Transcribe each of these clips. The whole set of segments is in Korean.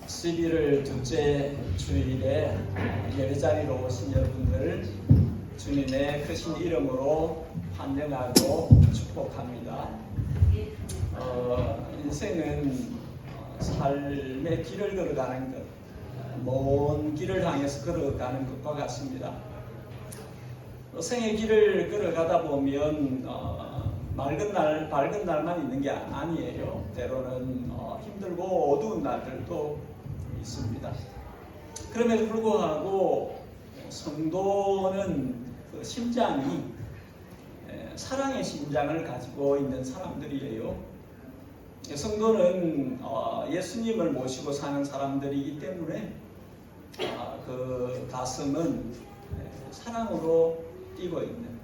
11월 둘째 주일에 예배자리로 오신 여러분들 주님의 크신 이름으로 환영하고 축복합니다. 인생은 삶의 길을 걸어가는 것, 먼 길을 향해서 걸어가는 것과 같습니다. 생의 길을 걸어가다 보면 밝은 날만 있는 게 아니에요. 때로는 힘들고 어두운 날들도 있습니다. 그럼에도 불구하고 성도는 그 심장이 사랑의 심장을 가지고 있는 사람들이에요. 성도는 예수님을 모시고 사는 사람들이기 때문에 그 가슴은 사랑으로 뛰고 있는,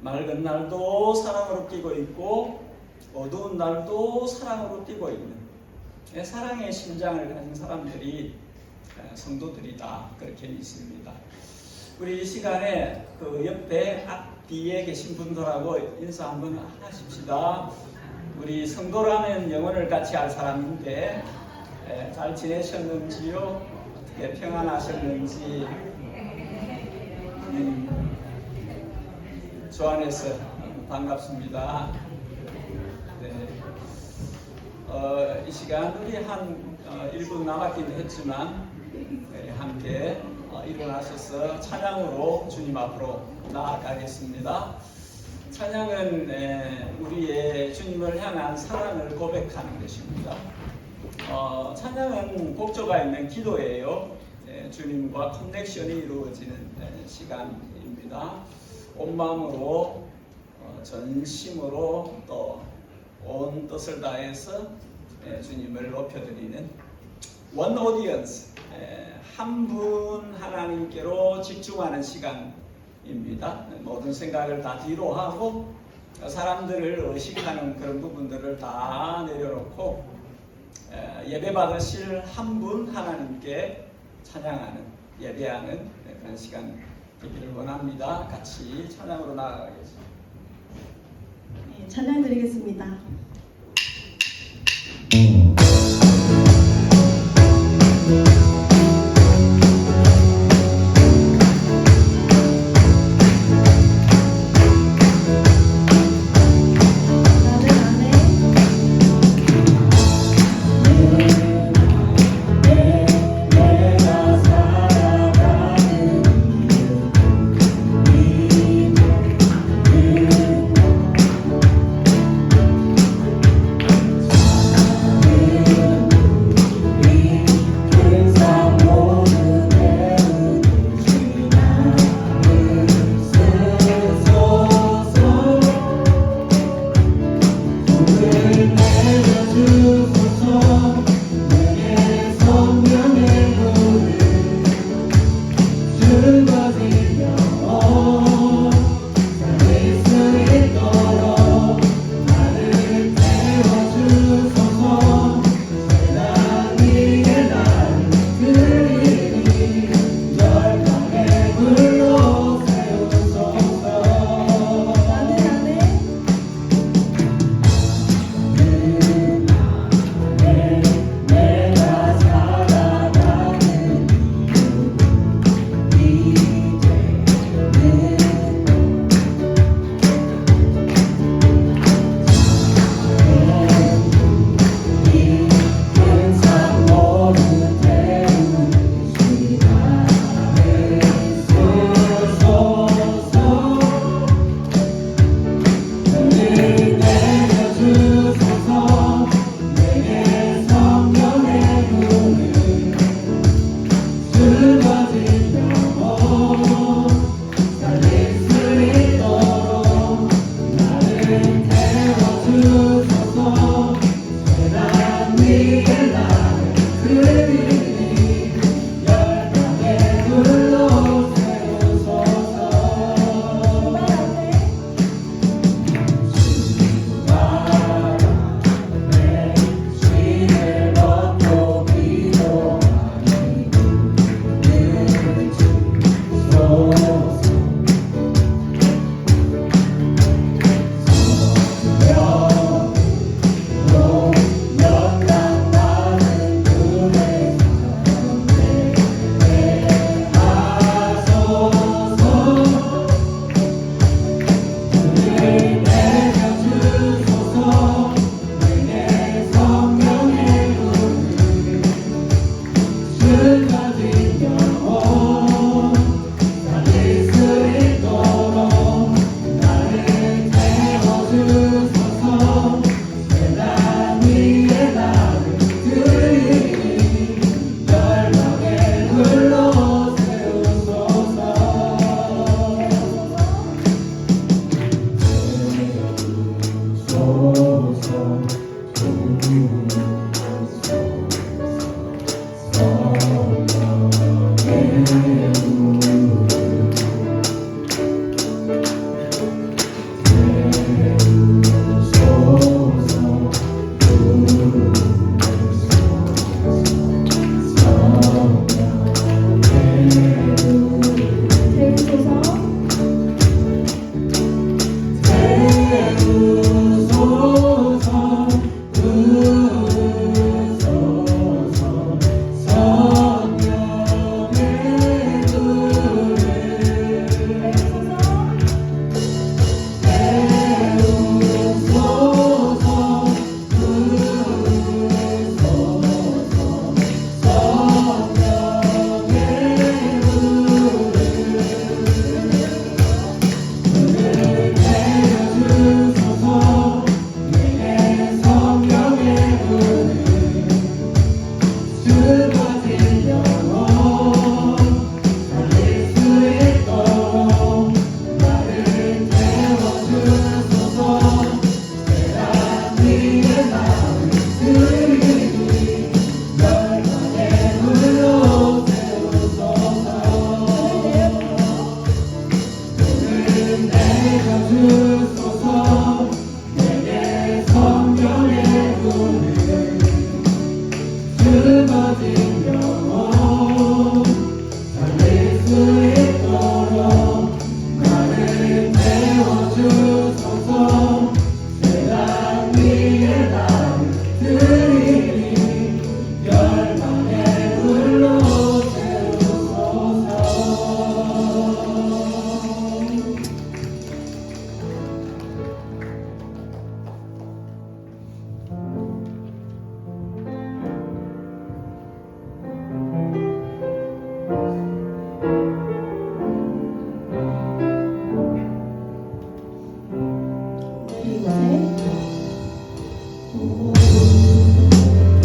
맑은 날도 사랑으로 뛰고 있고 어두운 날도 사랑으로 뛰고 있는 사랑의 심장을 가진 사람들이 성도들이다, 그렇게 믿습니다. 우리 이 시간에 그 옆에 앞뒤에 계신 분들하고 인사 한번 하십시다. 우리 성도라면 영혼을 같이 할 사람인데 잘 지내셨는지요? 어떻게 평안하셨는지 주 안에서 반갑습니다. 네. 이 시간 우리 한 1분 남았긴 했지만 함께 일어나셔서 찬양으로 주님 앞으로 나아가겠습니다. 찬양은 우리의 주님을 향한 사랑을 고백하는 것입니다. 찬양은 곡조가 있는 기도예요. 주님과 커넥션이 이루어지는 시간입니다. 온 마음으로 전심으로 또 온 뜻을 다해서 주님을 높여드리는 원 오디언스, 한 분 하나님께로 집중하는 시간입니다. 모든 생각을 다 뒤로 하고 사람들을 의식하는 그런 부분들을 다 내려놓고 예배 받으실 한 분 하나님께 찬양하는, 예배하는 그런 시간 되기를 원합니다. 같이 찬양으로 나아가겠습니다. 네, 찬양 드리겠습니다. 내 굳어진 영혼 살릴 수 있도록 나를 태워주소서. 세상 위에 나를 드리니 열방의 불로 세우소서.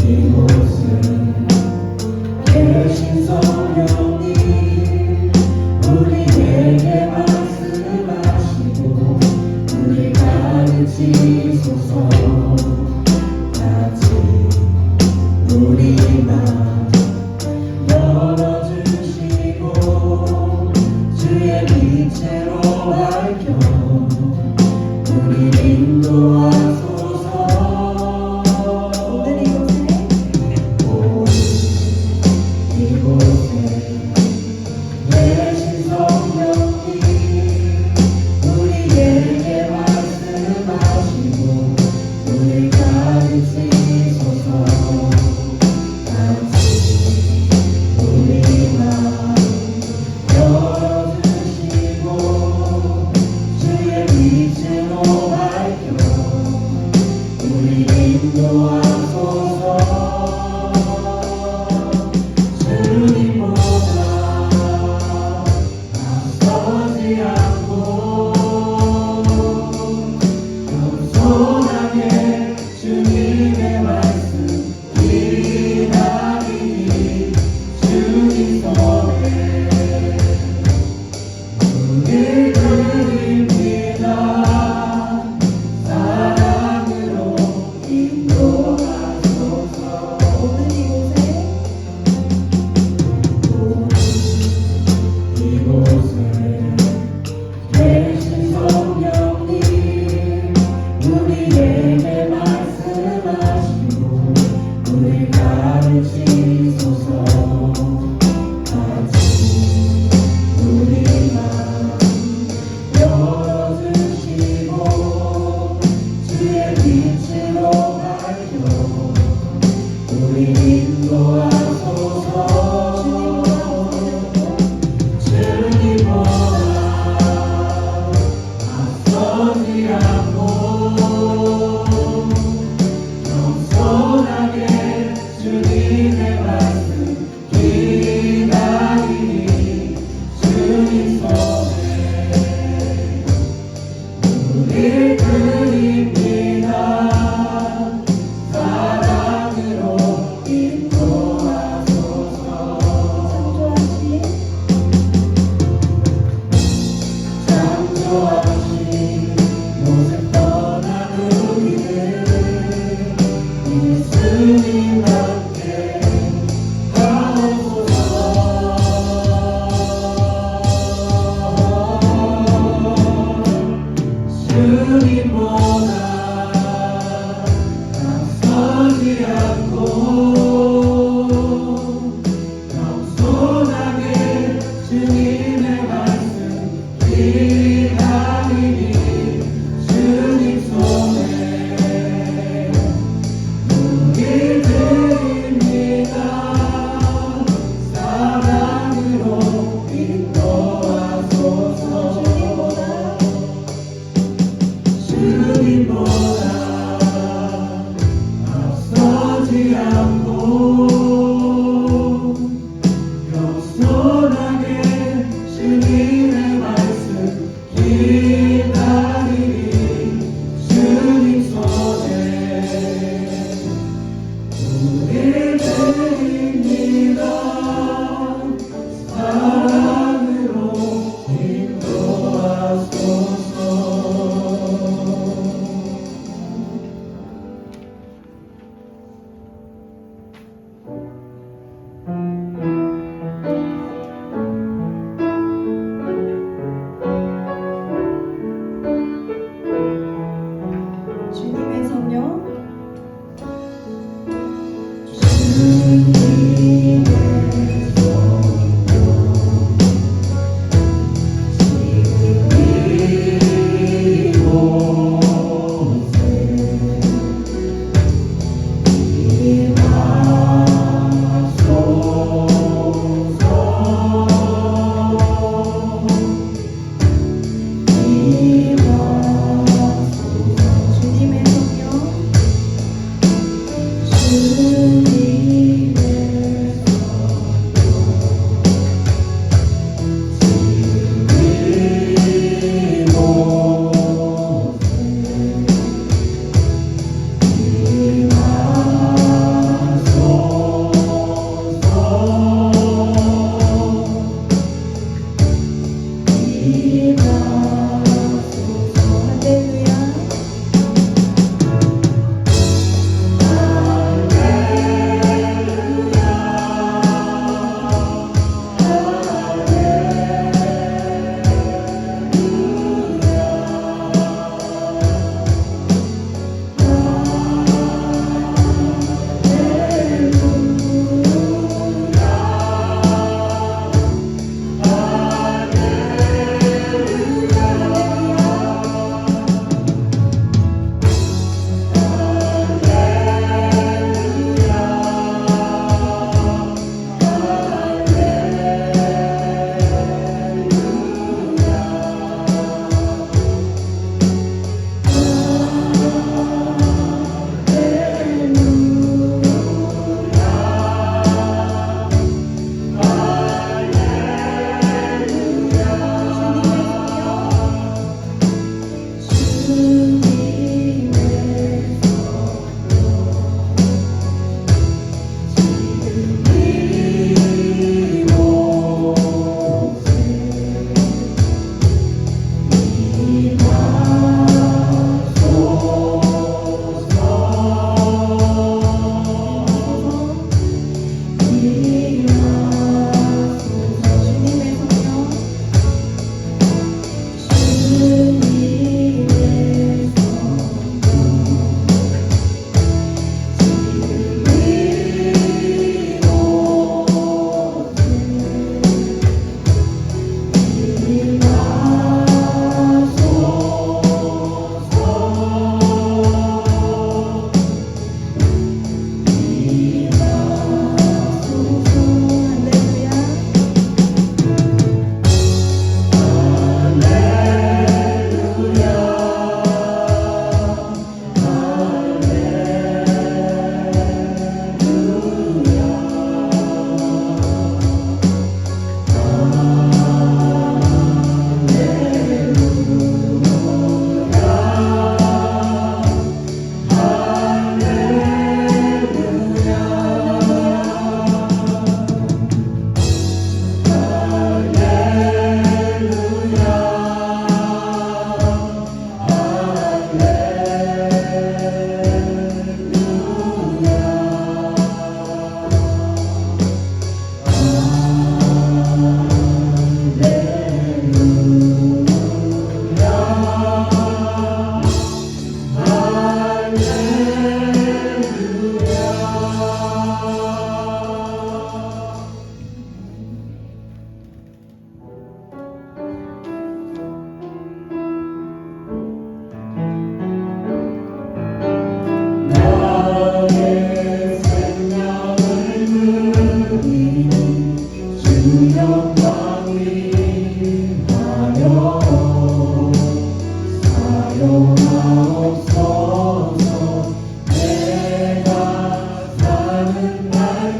이곳은 계신 성령이 우리에게 말씀하시고 우리 가르치소서. 같이 우리 맘 열어주시고 주의 빛으로 밝혀 우리 인도하소서. 이곳에 계신 성령이 우리에게 말씀하시고 우리 가르치소서. 같이 우리 맘 열어주시고 주의 빛으로 밝혀 우리 인도하소서. 주님보다 앞서지 않고 겸손하게 주님의 말씀 기다리니 주님 손에 눈을 드립니다. 사랑으로 인도하소서. 이곳에 계신 성령님 우리에게 말씀하시고 우리 가르치소서. 같이 우리 맘 열어주시고 주의 빛으로 밝혀 우리 인도하소서. 주님보다 앞서지 않고 겸손하게 주님의 말씀 기다리니 주님 손에 눈을 드립니다. 사랑으로 인도하소서. 창조하신 모습 떠난 우리를 예수님 함께 가옵소서. 주님보다 앞서지 않고 겸손하게 주님의 말씀 기다리니 주님 손에 눈을 드립니다. 사랑으로 인도하소서. 주님보다 앞서지 않고 겸손하게 주님의 말씀 기다리니 주님 손에 눈을 드립니다. 사랑으로 인도하소서. 주님의 성령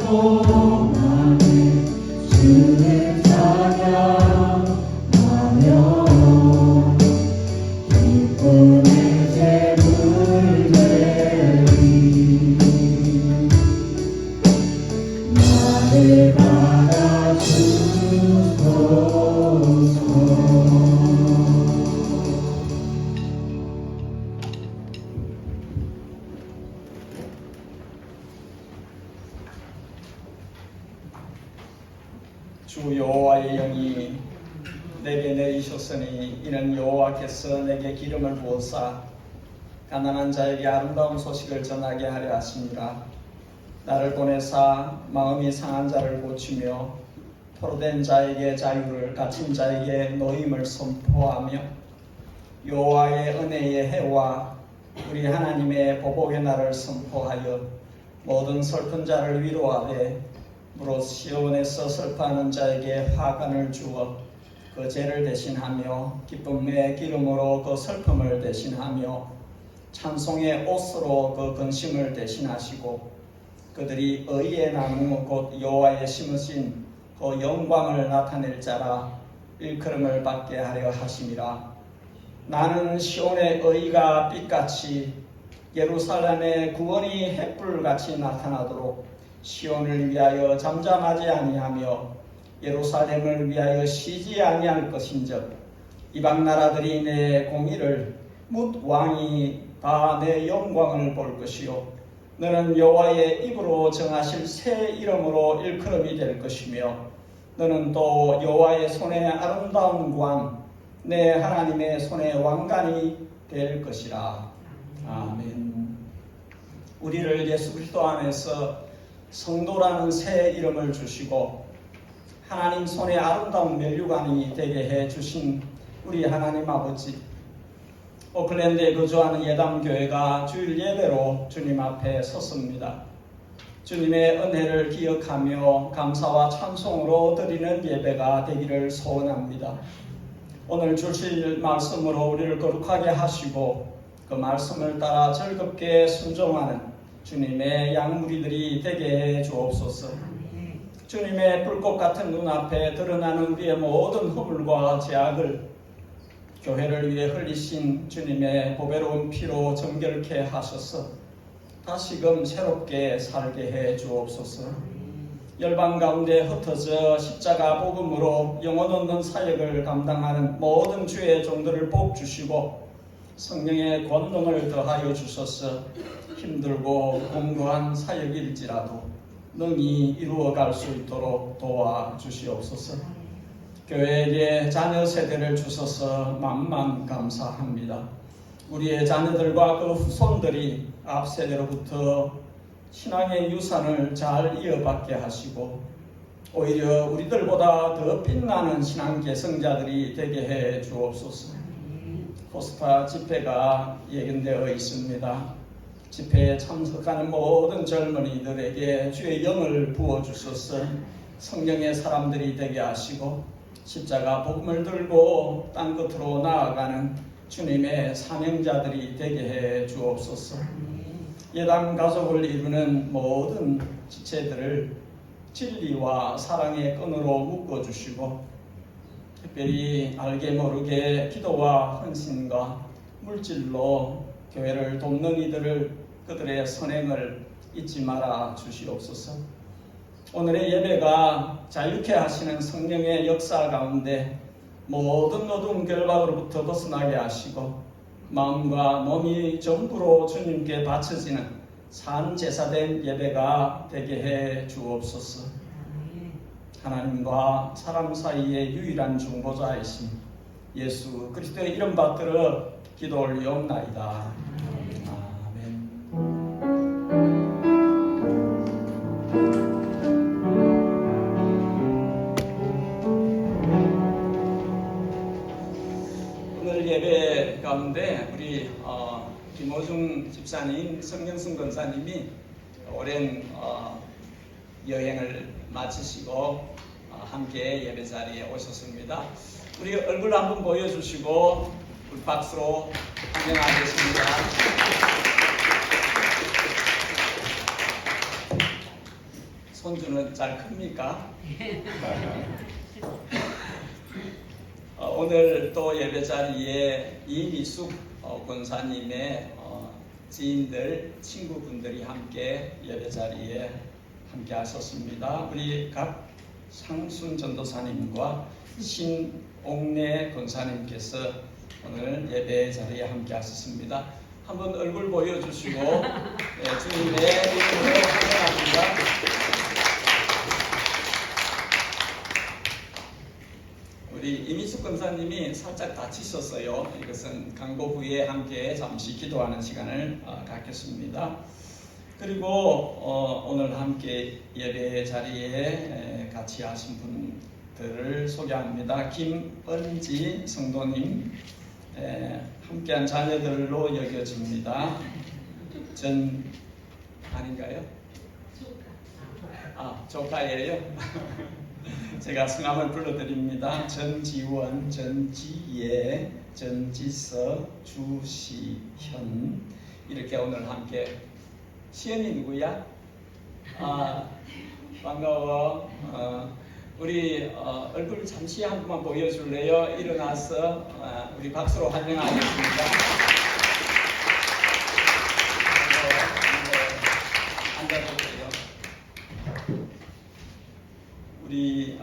소망에 주를 찬양하며 기쁨의 제물 드리 나를 받아주소서. 주 여호와의 영이 내게 내리셨으니 이는 여호와께서 내게 기름을 부어사 가난한 자에게 아름다운 소식을 전하게 하려 하심이라. 나를 보내사 마음이 상한 자를 고치며 포로된 자에게 자유를, 갇힌 자에게 노임을 선포하며 여호와의 은혜의 해와 우리 하나님의 보복의 날을 선포하여 모든 슬픈 자를 위로하되 무릇 시온에서 슬퍼하는 자에게 화관을 주어 그 죄를 대신하며 기쁨의 기름으로 그 슬픔을 대신하며 찬송의 옷으로 그 근심을 대신하시고 그들이 의의 나무 곧 여호와의 심으신 그 영광을 나타낼 자라 일컬음을 받게 하려 하심이라. 나는 시온의 의가 빛같이 예루살렘의 구원이 햇불같이 나타나도록 시온을 위하여 잠잠하지 아니하며 예루살렘을 위하여 쉬지 아니할 것인즉 이방 나라들이 내 공의를 뭇 왕이 다 내 영광을 볼 것이요 너는 여호와의 입으로 정하실 새 이름으로 일컬음이 될 것이며 너는 또 여호와의 손에 아름다운 광 내 하나님의 손에 왕관이 될 것이라. 아멘. 우리를 예수 그리스도 안에서 성도라는 새 이름을 주시고 하나님 손에 아름다운 면류관이 되게 해 주신 우리 하나님 아버지, 오클랜드에 거주하는 예담교회가 주일 예배로 주님 앞에 섰습니다. 주님의 은혜를 기억하며 감사와 찬송으로 드리는 예배가 되기를 소원합니다. 오늘 주실 말씀으로 우리를 거룩하게 하시고 그 말씀을 따라 즐겁게 순종하는 주님의 양무리들이 되게 해 주옵소서. 주님의 불꽃 같은 눈앞에 드러나는 우리의 모든 허물과 죄악을 교회를 위해 흘리신 주님의 보배로운 피로 정결케 하셔서 다시금 새롭게 살게 해 주옵소서. 열방 가운데 흩어져 십자가 복음으로 영혼 얻는 사역을 감당하는 모든 주의 종들을 복 주시고 성령의 권능을 더하여 주셔서 힘들고 공고한 사역일지라도 능히 이루어갈 수 있도록 도와주시옵소서. 교회에게 자녀 세대를 주셔서 만만 감사합니다. 우리의 자녀들과 그 후손들이 앞 세대로부터 신앙의 유산을 잘 이어받게 하시고 오히려 우리들보다 더 빛나는 신앙 계승자들이 되게 해 주옵소서. 포스타 집회가 예견되어 있습니다. 집회에 참석하는 모든 젊은이들에게 주의 영을 부어주셔서 성령의 사람들이 되게 하시고 십자가 복음을 들고 땅끝으로 나아가는 주님의 사명자들이 되게 해 주옵소서. 예당 가족을 이루는 모든 지체들을 진리와 사랑의 끈으로 묶어주시고 특별히 알게 모르게 기도와 헌신과 물질로 교회를 돕는 이들을 그들의 선행을 잊지 말아 주시옵소서. 오늘의 예배가 자유케 하시는 성령의 역사 가운데 모든 어두운 결박으로부터 벗어나게 하시고 마음과 몸이 전부로 주님께 바쳐지는 산 제사된 예배가 되게 해 주옵소서. 하나님과 사람 사이의 유일한 중보자이신 예수 그리스도의 이름 받들어 기도 올리옵나이다. 아멘. 오늘 예배 가운데 우리 김호중 집사님, 성경승 권사님이 오랜 여행을 마치시고 함께 예배 자리에 오셨습니다. 우리 얼굴 한번 보여주시고 우리 박수로 환영하겠습니다. 손주는 잘 큽니까? 오늘 또 예배 자리에 이미숙 권사님의 지인들, 친구분들이 함께 예배 자리에 함께 하셨습니다. 우리 각 상순 전도사님과 신옥래 권사님께서 오늘 예배 자리에 함께 하셨습니다. 한번 얼굴 보여주시고 주님의 이름으로 환영합니다. 우리 이미숙 권사님이 살짝 다치셨어요. 이것은 강도 후에 함께 잠시 기도하는 시간을 갖겠습니다. 그리고 오늘 함께 예배 자리에 같이 하신 분들을 소개합니다. 김은지 성도님, 함께한 자녀들로 여겨집니다. 아닌가요? 조카예요. 제가 성함을 불러드립니다. 전지원, 전지예, 전지서, 주시현. 이렇게 오늘 함께. 시현이 누구야? 반가워. 우리 얼굴 잠시 한 번만 보여줄래요? 일어나서 우리 박수로 환영하겠습니다. 앉아보세요. 우리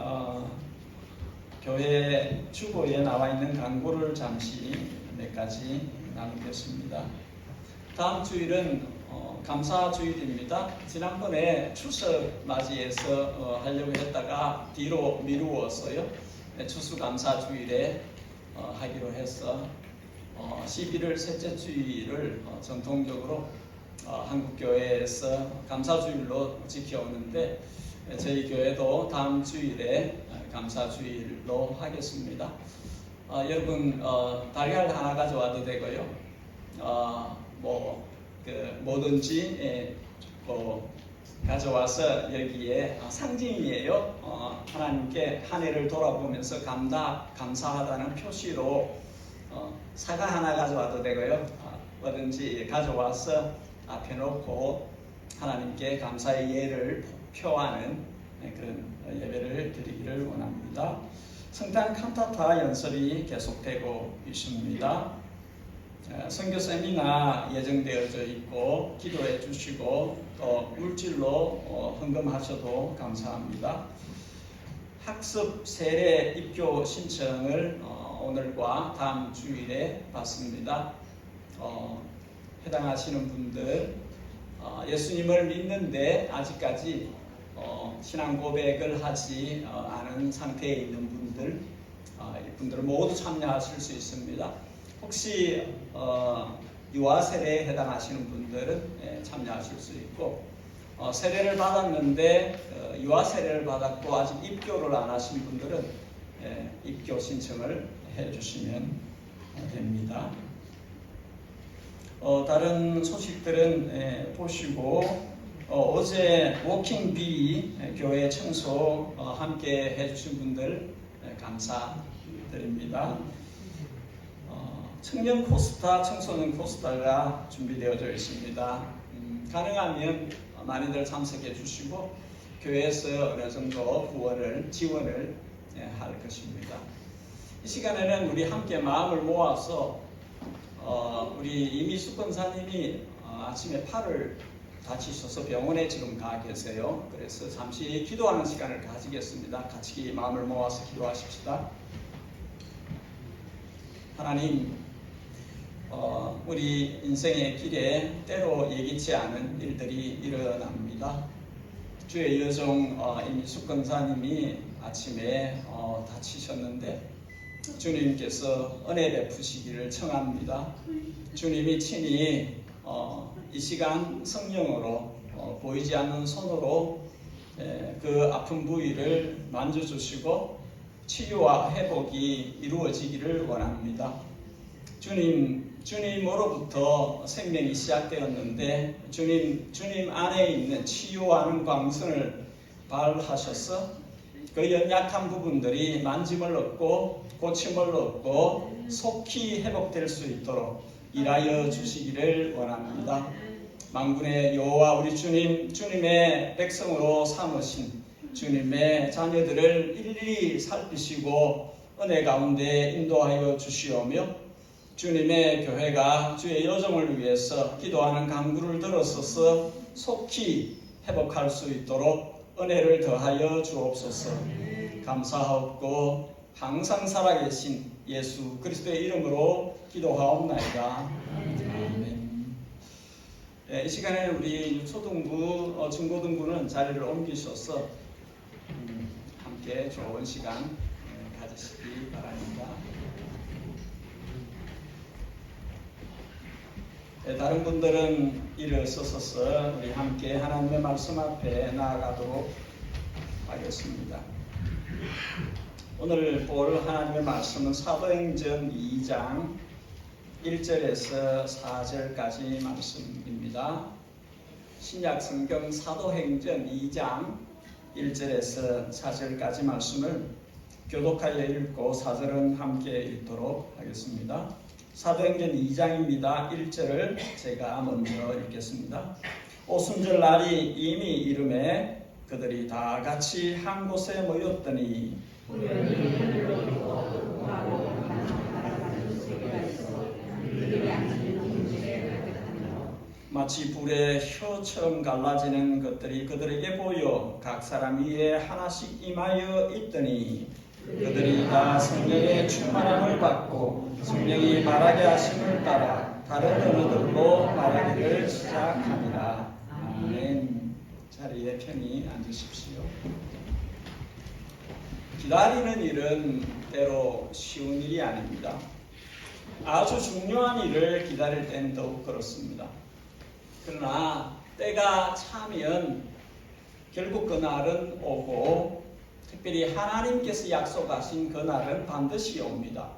교회 주보에 나와 있는 광고를 잠시 몇 가지 나누겠습니다. 다음 주일은 감사주일입니다. 지난번에 추석 맞이해서 하려고 했다가 뒤로 미루었어요. 추수감사주일에 하기로 해서 11월 셋째 주일을 전통적으로 한국교회에서 감사주일로 지켜오는데 저희 교회도 다음 주일에 감사주일로 하겠습니다. 여러분 달걀 하나 가져와도 되고요. 뭐든지 가져와서 여기에 상징이에요. 하나님께 한 해를 돌아보면서 감사하다는 표시로 사과 하나 가져와도 되고요. 뭐든지 가져와서 앞에 놓고 하나님께 감사의 예를 표하는 그런 예배를 드리기를 원합니다. 성탄 칸타타 연설이 계속되고 있습니다. 선교 예정되어져 있고 기도해 주시고 또 물질로 헌금하셔도 감사합니다. 학습 세례 입교 신청을 오늘과 다음 주일에 받습니다. 해당하시는 분들 예수님을 믿는데 아직까지 신앙 고백을 하지 않은 상태에 있는 분들 이분들 모두 참여하실 수 있습니다. 혹시 유아 세례에 해당하시는 분들은 참여하실 수 있고 세례를 받았는데 유아 세례를 받았고 아직 입교를 안 하신 분들은 입교 신청을 해주시면 됩니다. 다른 소식들은 보시고 어제 워킹비 교회 청소 함께 해주신 분들 감사드립니다. 청년 코스타, 청소년 코스타가 준비되어져 있습니다. 가능하면 많이들 참석해 주시고 교회에서 어느 정도 지원을 할 것입니다. 이 시간에는 우리 함께 마음을 모아서 우리 이미숙 권사님이 아침에 팔을 다치셔서 병원에 지금 가 계세요. 그래서 잠시 기도하는 시간을 가지겠습니다. 같이 마음을 모아서 기도하십시다. 하나님, 우리 인생의 길에 때로 예기치 않은 일들이 일어납니다. 주의 여종 이미숙 권사님이 아침에 다치셨는데 주님께서 은혜 베푸시기를 청합니다. 주님이 친히 이 시간 성령으로 보이지 않는 손으로 그 아픈 부위를 만져주시고 치유와 회복이 이루어지기를 원합니다. 주님으로부터 생명이 시작되었는데 주님 안에 있는 치유하는 광선을 발하셔서 그 연약한 부분들이 만짐을 얻고 고침을 얻고 속히 회복될 수 있도록 일하여 주시기를 원합니다. 만군의 여호와 우리 주님의 백성으로 삼으신 주님의 자녀들을 일일이 살피시고 은혜 가운데 인도하여 주시오며 주님의 교회가 주의 여정을 위해서 기도하는 간구를 들어서서 속히 회복할 수 있도록 은혜를 더하여 주옵소서. 감사하옵고 항상 살아계신 예수 그리스도의 이름으로 기도하옵나이다. 아멘. 이 시간에 우리 초등부, 중고등부는 자리를 옮기셔서 함께 좋은 시간 가지시기 바랍니다. 다른 분들은 일어서서 우리 함께 하나님의 말씀 앞에 나아가도록 하겠습니다. 오늘 볼 하나님의 말씀은 사도행전 2장 1절에서 4절까지 말씀입니다. 신약 성경 사도행전 2장 1절에서 4절까지 말씀을 교독하여 읽고 4절은 함께 읽도록 하겠습니다. 사도행전 2장입니다. 1절을 제가 먼저 읽겠습니다. 오순절 날이 이미 이름에 그들이 다 같이 한 곳에 모였더니 마치 불에 혀처럼 갈라지는 것들이 그들에게 보여 각 사람 위에 하나씩 임하여 있더니 그들이 다 성령의 충만함을 받고 성령이 말하게 하심을 따라 다른 언어들로 말하기를 시작하니라. 아멘. 자리에 편히 앉으십시오. 기다리는 일은 때로 쉬운 일이 아닙니다. 아주 중요한 일을 기다릴 때는 더욱 그렇습니다. 그러나 때가 차면 결국 그날은 오고 특별히 하나님께서 약속하신 그날은 반드시 옵니다.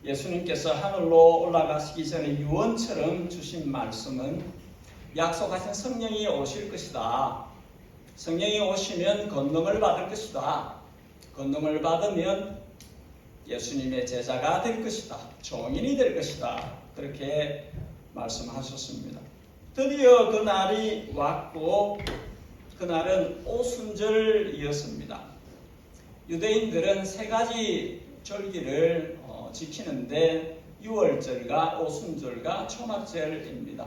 예수님께서 하늘로 올라가시기 전에 유언처럼 주신 말씀은 약속하신 성령이 오실 것이다. 성령이 오시면 권능을 받을 것이다. 권능을 받으면 예수님의 제자가 될 것이다. 종인이 될 것이다. 그렇게 말씀하셨습니다. 드디어 그 날이 왔고 그날은 오순절이었습니다. 유대인들은 세 가지 절기를 지키는데 유월절과 오순절과 초막절입니다.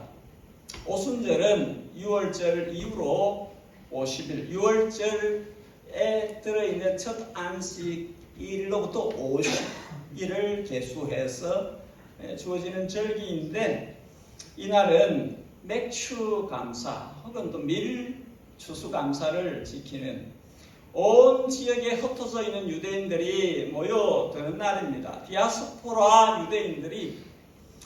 오순절은 유월절 이후로 50일, 유월절에 들어있는 첫 안식일로부터 50일을 계수해서 주어지는 절기인데 이날은 맥추 감사 혹은 또 밀 추수감사를 지키는 온 지역에 흩어져 있는 유대인들이 모여드는 날입니다. 디아스포라 유대인들이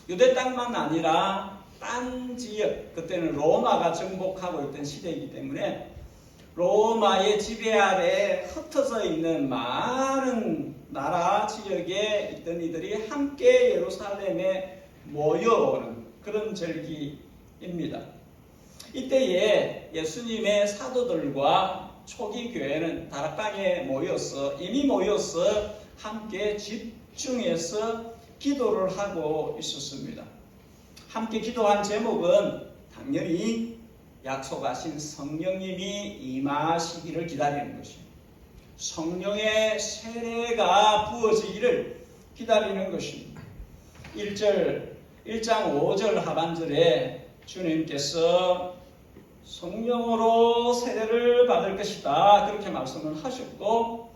유대 땅만 아니라 딴 지역, 그때는 로마가 정복하고 있던 시대이기 때문에 로마의 지배 아래 흩어져 있는 많은 나라 지역에 있던 이들이 함께 예루살렘에 모여오는 그런 절기입니다. 이때에 예수님의 사도들과 초기 교회는 다락방에 이미 모여서 함께 집중해서 기도를 하고 있었습니다. 함께 기도한 제목은 당연히 약속하신 성령님이 임하시기를 기다리는 것입니다. 성령의 세례가 부어지기를 기다리는 것입니다. 1장 5절 하반절에 주님께서 성령으로 세례를 받을 것이다 그렇게 말씀을 하셨고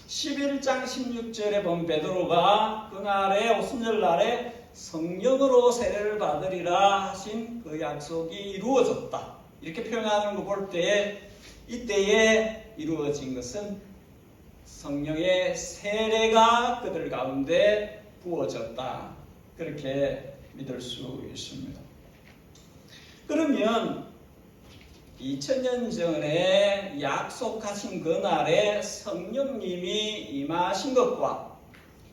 11장 16절에 본 베드로가 그날에 오순절 날에 성령으로 세례를 받으리라 하신 그 약속이 이루어졌다 이렇게 표현하는 거 볼 때 이때에 이루어진 것은 성령의 세례가 그들 가운데 부어졌다 그렇게 믿을 수 있습니다. 그러면 2000년 전에 약속하신 그날에 성령님이 임하신 것과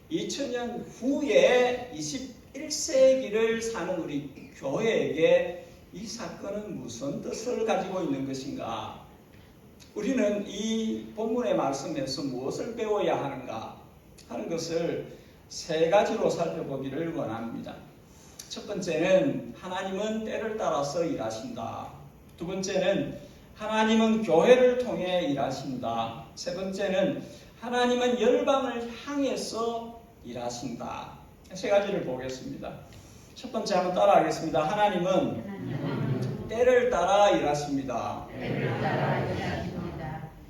2000년 후에 21세기를 사는 우리 교회에게 이 사건은 무슨 뜻을 가지고 있는 것인가? 우리는 이 본문의 말씀에서 무엇을 배워야 하는가 하는 것을 세 가지로 살펴보기를 원합니다. 첫 번째는 하나님은 때를 따라서 일하신다. 두 번째는 하나님은 교회를 통해 일하신다. 세 번째는 하나님은 열방을 향해서 일하신다. 세 가지를 보겠습니다. 첫 번째 한번 따라하겠습니다. 하나님은 때를 따라 일하십니다.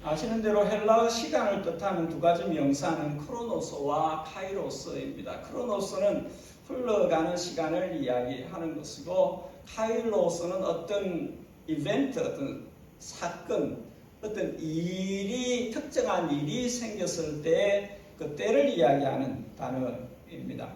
아시는 대로 헬라어 시간을 뜻하는 두 가지 명사는 크로노스와 카이로스입니다. 크로노스는 흘러가는 시간을 이야기하는 것이고, 카이로스는 어떤 이벤트, 어떤 사건, 어떤 일이, 특정한 일이 생겼을 때 그 때를 이야기하는 단어입니다.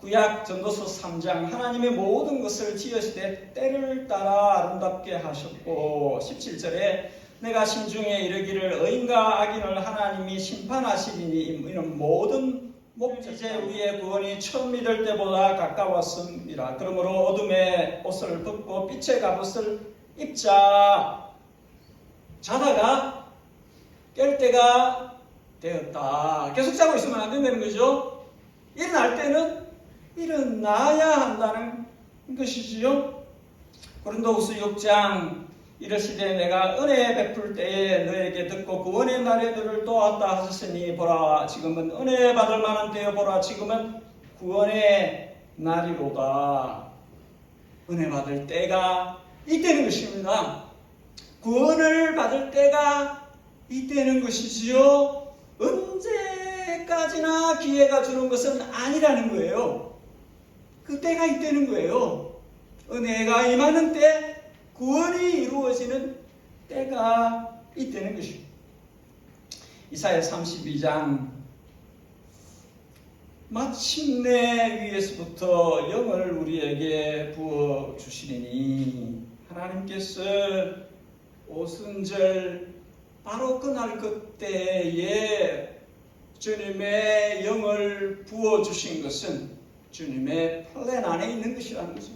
구약 전도서 3장 하나님의 모든 것을 지으시되 때를 따라 아름답게 하셨고, 17절에 내가 심중에 이르기를 의인과 악인을 하나님이 심판하시리니 이는 모든 목적 이제 우리의 구원이 처음 믿을 때보다 가까웠습니다. 그러므로 어둠의 옷을 벗고 빛의 갑옷을 입자. 자다가 깰 때가 되었다. 계속 자고 있으면 안 된다는 거죠. 일어날 때는 일어나야 한다는 것이지요. 고린도후서 6장 이르시되 내가 은혜 베풀 때에 너에게 듣고 구원의 날에 너를 도왔다 하셨으니 보라 지금은 은혜 받을 만한 때여 보라 지금은 구원의 날이로다. 은혜 받을 때가 이때는 것입니다. 구원을 받을 때가 이때는 것이지요. 언제까지나 기회가 주는 것은 아니라는 거예요. 그때가 이때는 거예요. 은혜가 임하는 때, 구원이 이루어지는 때가 이때는 것입니다. 이사야 32장 마침내 위에서부터 영을 우리에게 부어주시리니 하나님께서 오순절 바로 그날 그때에 주님의 영을 부어주신 것은 주님의 플랜 안에 있는 것이라는 거죠.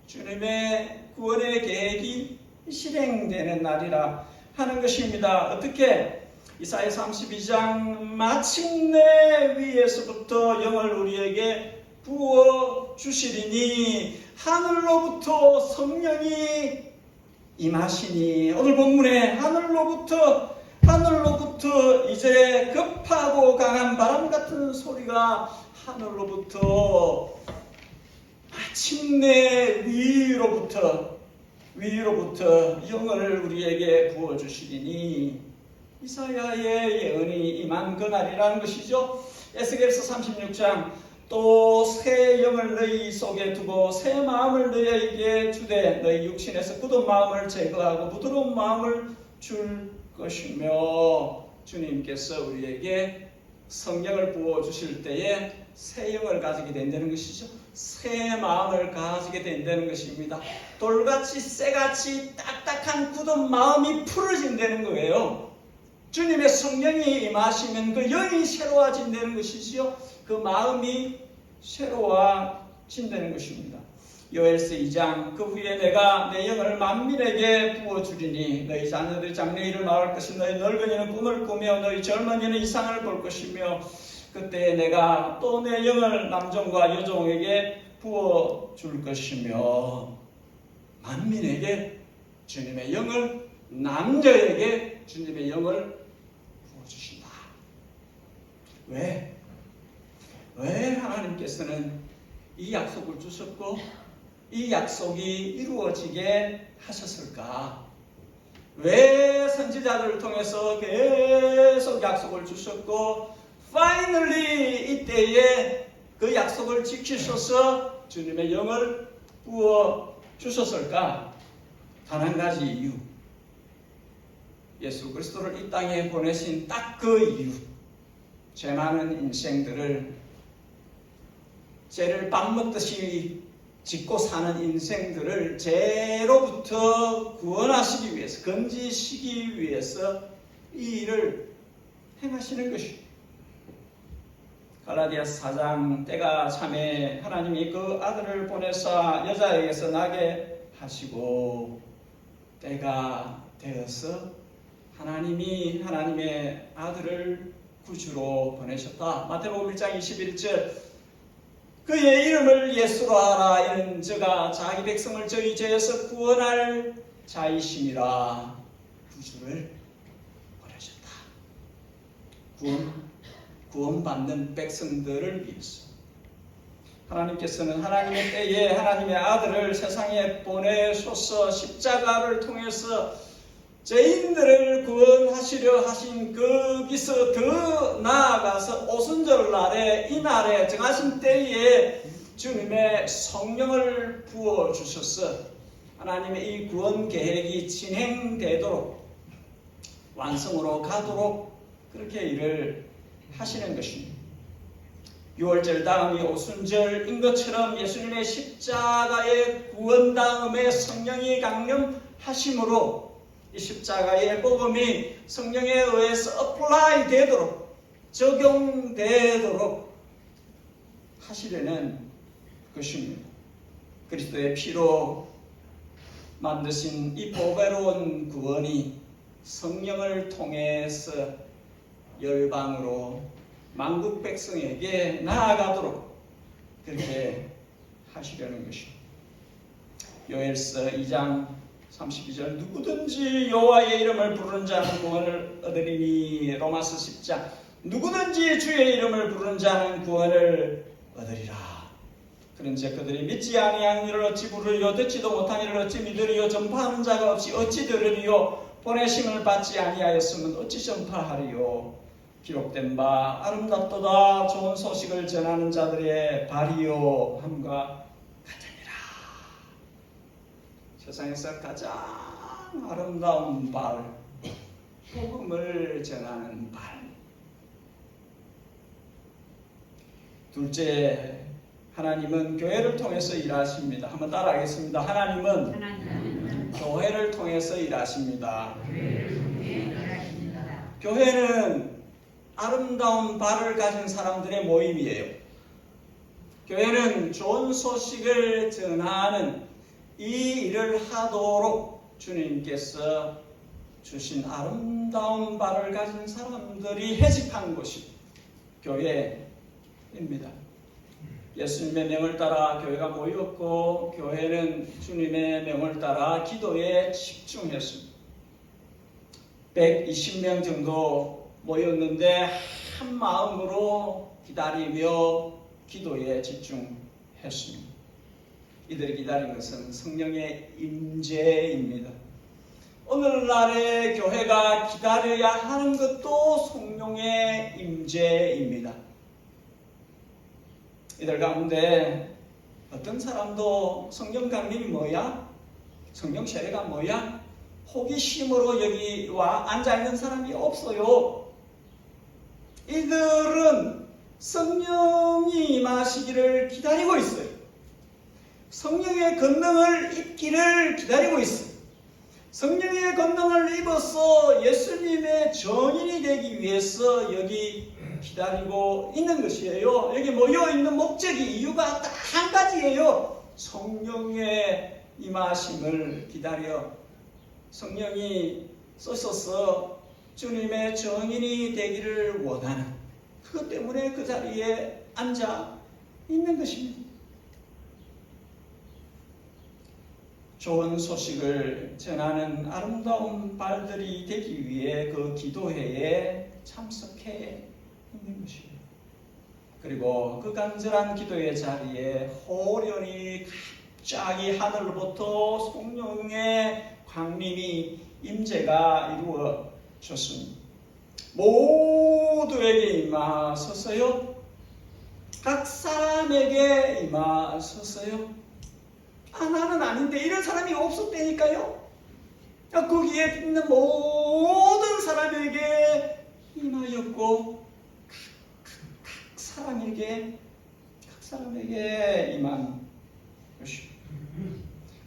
주님의 구원의 계획이 실행되는 날이라 하는 것입니다. 어떻게? 이사야 32장 마침내 위에서부터 영을 우리에게 부어주시리니 하늘로부터 성령이 임하시니, 오늘 본문에 하늘로부터 이제 급하고 강한 바람 같은 소리가 하늘로부터 마침내 위로부터 영을 우리에게 부어주시리니 이사야의 예언이 임한 그날이라는 것이죠. 에스겔서 36장 또 새 영을 너희 속에 두고 새 마음을 너희에게 주되 너희 육신에서 굳은 마음을 제거하고 부드러운 마음을 줄 것이며, 주님께서 우리에게 성령을 부어주실 때에 새 영을 가지게 된다는 것이죠. 새 마음을 가지게 된다는 것입니다. 돌같이 쇠같이 딱딱한 굳은 마음이 풀어진다는 거예요. 주님의 성령이 임하시면 그 영이 새로워진다는 것이지요. 그 마음이 새로워진다는 것입니다. 요엘서 2장 그 후에 내가 내 영을 만민에게 부어주리니 너희 자녀들이 장래일을 말할 것이 너희 늙은이는 꿈을 꾸며 너희 젊은이는 이상을 볼 것이며 그때 내가 또 내 영을 남종과 여종에게 부어줄 것이며, 만민에게 주님의 영을, 남녀에게 주님의 영을 부어주신다. 왜 하나님께서는 이 약속을 주셨고 이 약속이 이루어지게 하셨을까? 왜 선지자들을 통해서 계속 약속을 주셨고 finally 이때에 그 약속을 지키셔서 주님의 영을 부어 주셨을까? 단 한 가지 이유. 예수 그리스도를 이 땅에 보내신 딱 그 이유. 죄 많은 인생들을, 죄를 밥 먹듯이 짓고 사는 인생들을 죄로부터 구원하시기 위해서, 건지시기 위해서 이 일을 행하시는 것입니다. 갈라디아서 4장 때가 참에 하나님이 그 아들을 보내사 여자에게서 나게 하시고 때가 되어서 하나님이 하나님의 아들을 구주로 보내셨다. 마태복음 1장 21절 그의 이름을 예수로 하라. 이는 저가 자기 백성을 저희 죄에서 구원할 자이심이라. 구주를 보내셨다. 구원받는 백성들을 위해서 하나님께서는 하나님의 때에 하나님의 아들을 세상에 보내셔서 십자가를 통해서 죄인들을 구원하시려 하신 거기서 더 나아가서 오순절날에 이날에 정하신 때에 주님의 성령을 부어주셔서 하나님의 이 구원 계획이 진행되도록 완성으로 가도록 그렇게 일을 하시는 것입니다. 6월절 다음이 오순절인 것처럼 예수님의 십자가의 구원 다음에 성령이 강림하심으로 이 십자가의 복음이 성령에 의해서 어플라이 되도록 적용되도록 하시려는 것입니다. 그리스도의 피로 만드신 이 보배로운 구원이 성령을 통해서 열방으로 만국 백성에게 나아가도록 그렇게 하시려는 것입니다. 요엘서 2장 32절 누구든지 여호와의 이름을 부르는 자는 구원을 얻으리니. 로마서 10장 누구든지 주의 이름을 부르는 자는 구원을 얻으리라. 그런즉 그들이 믿지 아니한 이를 어찌 부르리요 듣지도 못한 이를 어찌 믿으리요 전파하는 자가 없이 어찌 들으리요 보내심을 받지 아니하였으면 어찌 전파하리요. 기록된 바 아름답도다 좋은 소식을 전하는 자들의 발이요 함과 같으니라. 세상에서 가장 아름다운 발, 복음을 전하는 발. 둘째, 하나님은 교회를 통해서 일하십니다. 한번 따라하겠습니다. 하나님은 교회를 통해서 일하십니다. 교회는 아름다운 발을 가진 사람들의 모임이에요. 교회는 좋은 소식을 전하는 이 일을 하도록 주님께서 주신 아름다운 발을 가진 사람들이 회집한 곳이 교회입니다. 예수님의 명을 따라 교회가 모였고 교회는 주님의 명을 따라 기도에 집중했습니다. 120명 정도 모였는데 한 마음으로 기다리며 기도에 집중했습니다. 이들이 기다린 것은 성령의 임재입니다. 오늘날의 교회가 기다려야 하는 것도 성령의 임재입니다. 이들 가운데 어떤 사람도 성령 강림이 뭐야? 성령 세례가 뭐야? 호기심으로 여기 와 앉아있는 사람이 없어요. 이들은 성령이 임하시기를 기다리고 있어요. 성령의 권능을 입기를 기다리고 있어요. 성령의 권능을 입어서 예수님의 정인이 되기 위해서 여기 기다리고 있는 것이에요. 여기 모여있는 목적이 이유가 딱 한 가지예요. 성령의 임하심을 기다려 성령이 쏘셔서 주님의 정인이 되기를 원하는 그것 때문에 그 자리에 앉아 있는 것입니다. 좋은 소식을 전하는 아름다운 발들이 되기 위해 그 기도회에 참석해 있는 것입니다. 그리고 그 간절한 기도의 자리에 호련히 갑자기 하늘로부터 성령의 강림이 임재가 이루어졌습니다. 모두에게 임하소서요. 각 사람에게 임하소서요. 나는 아닌데 이런 사람이 없었다니까요. 거기에 있는 모든 사람에게 임하였고 각 사람에게 임한 것입니다.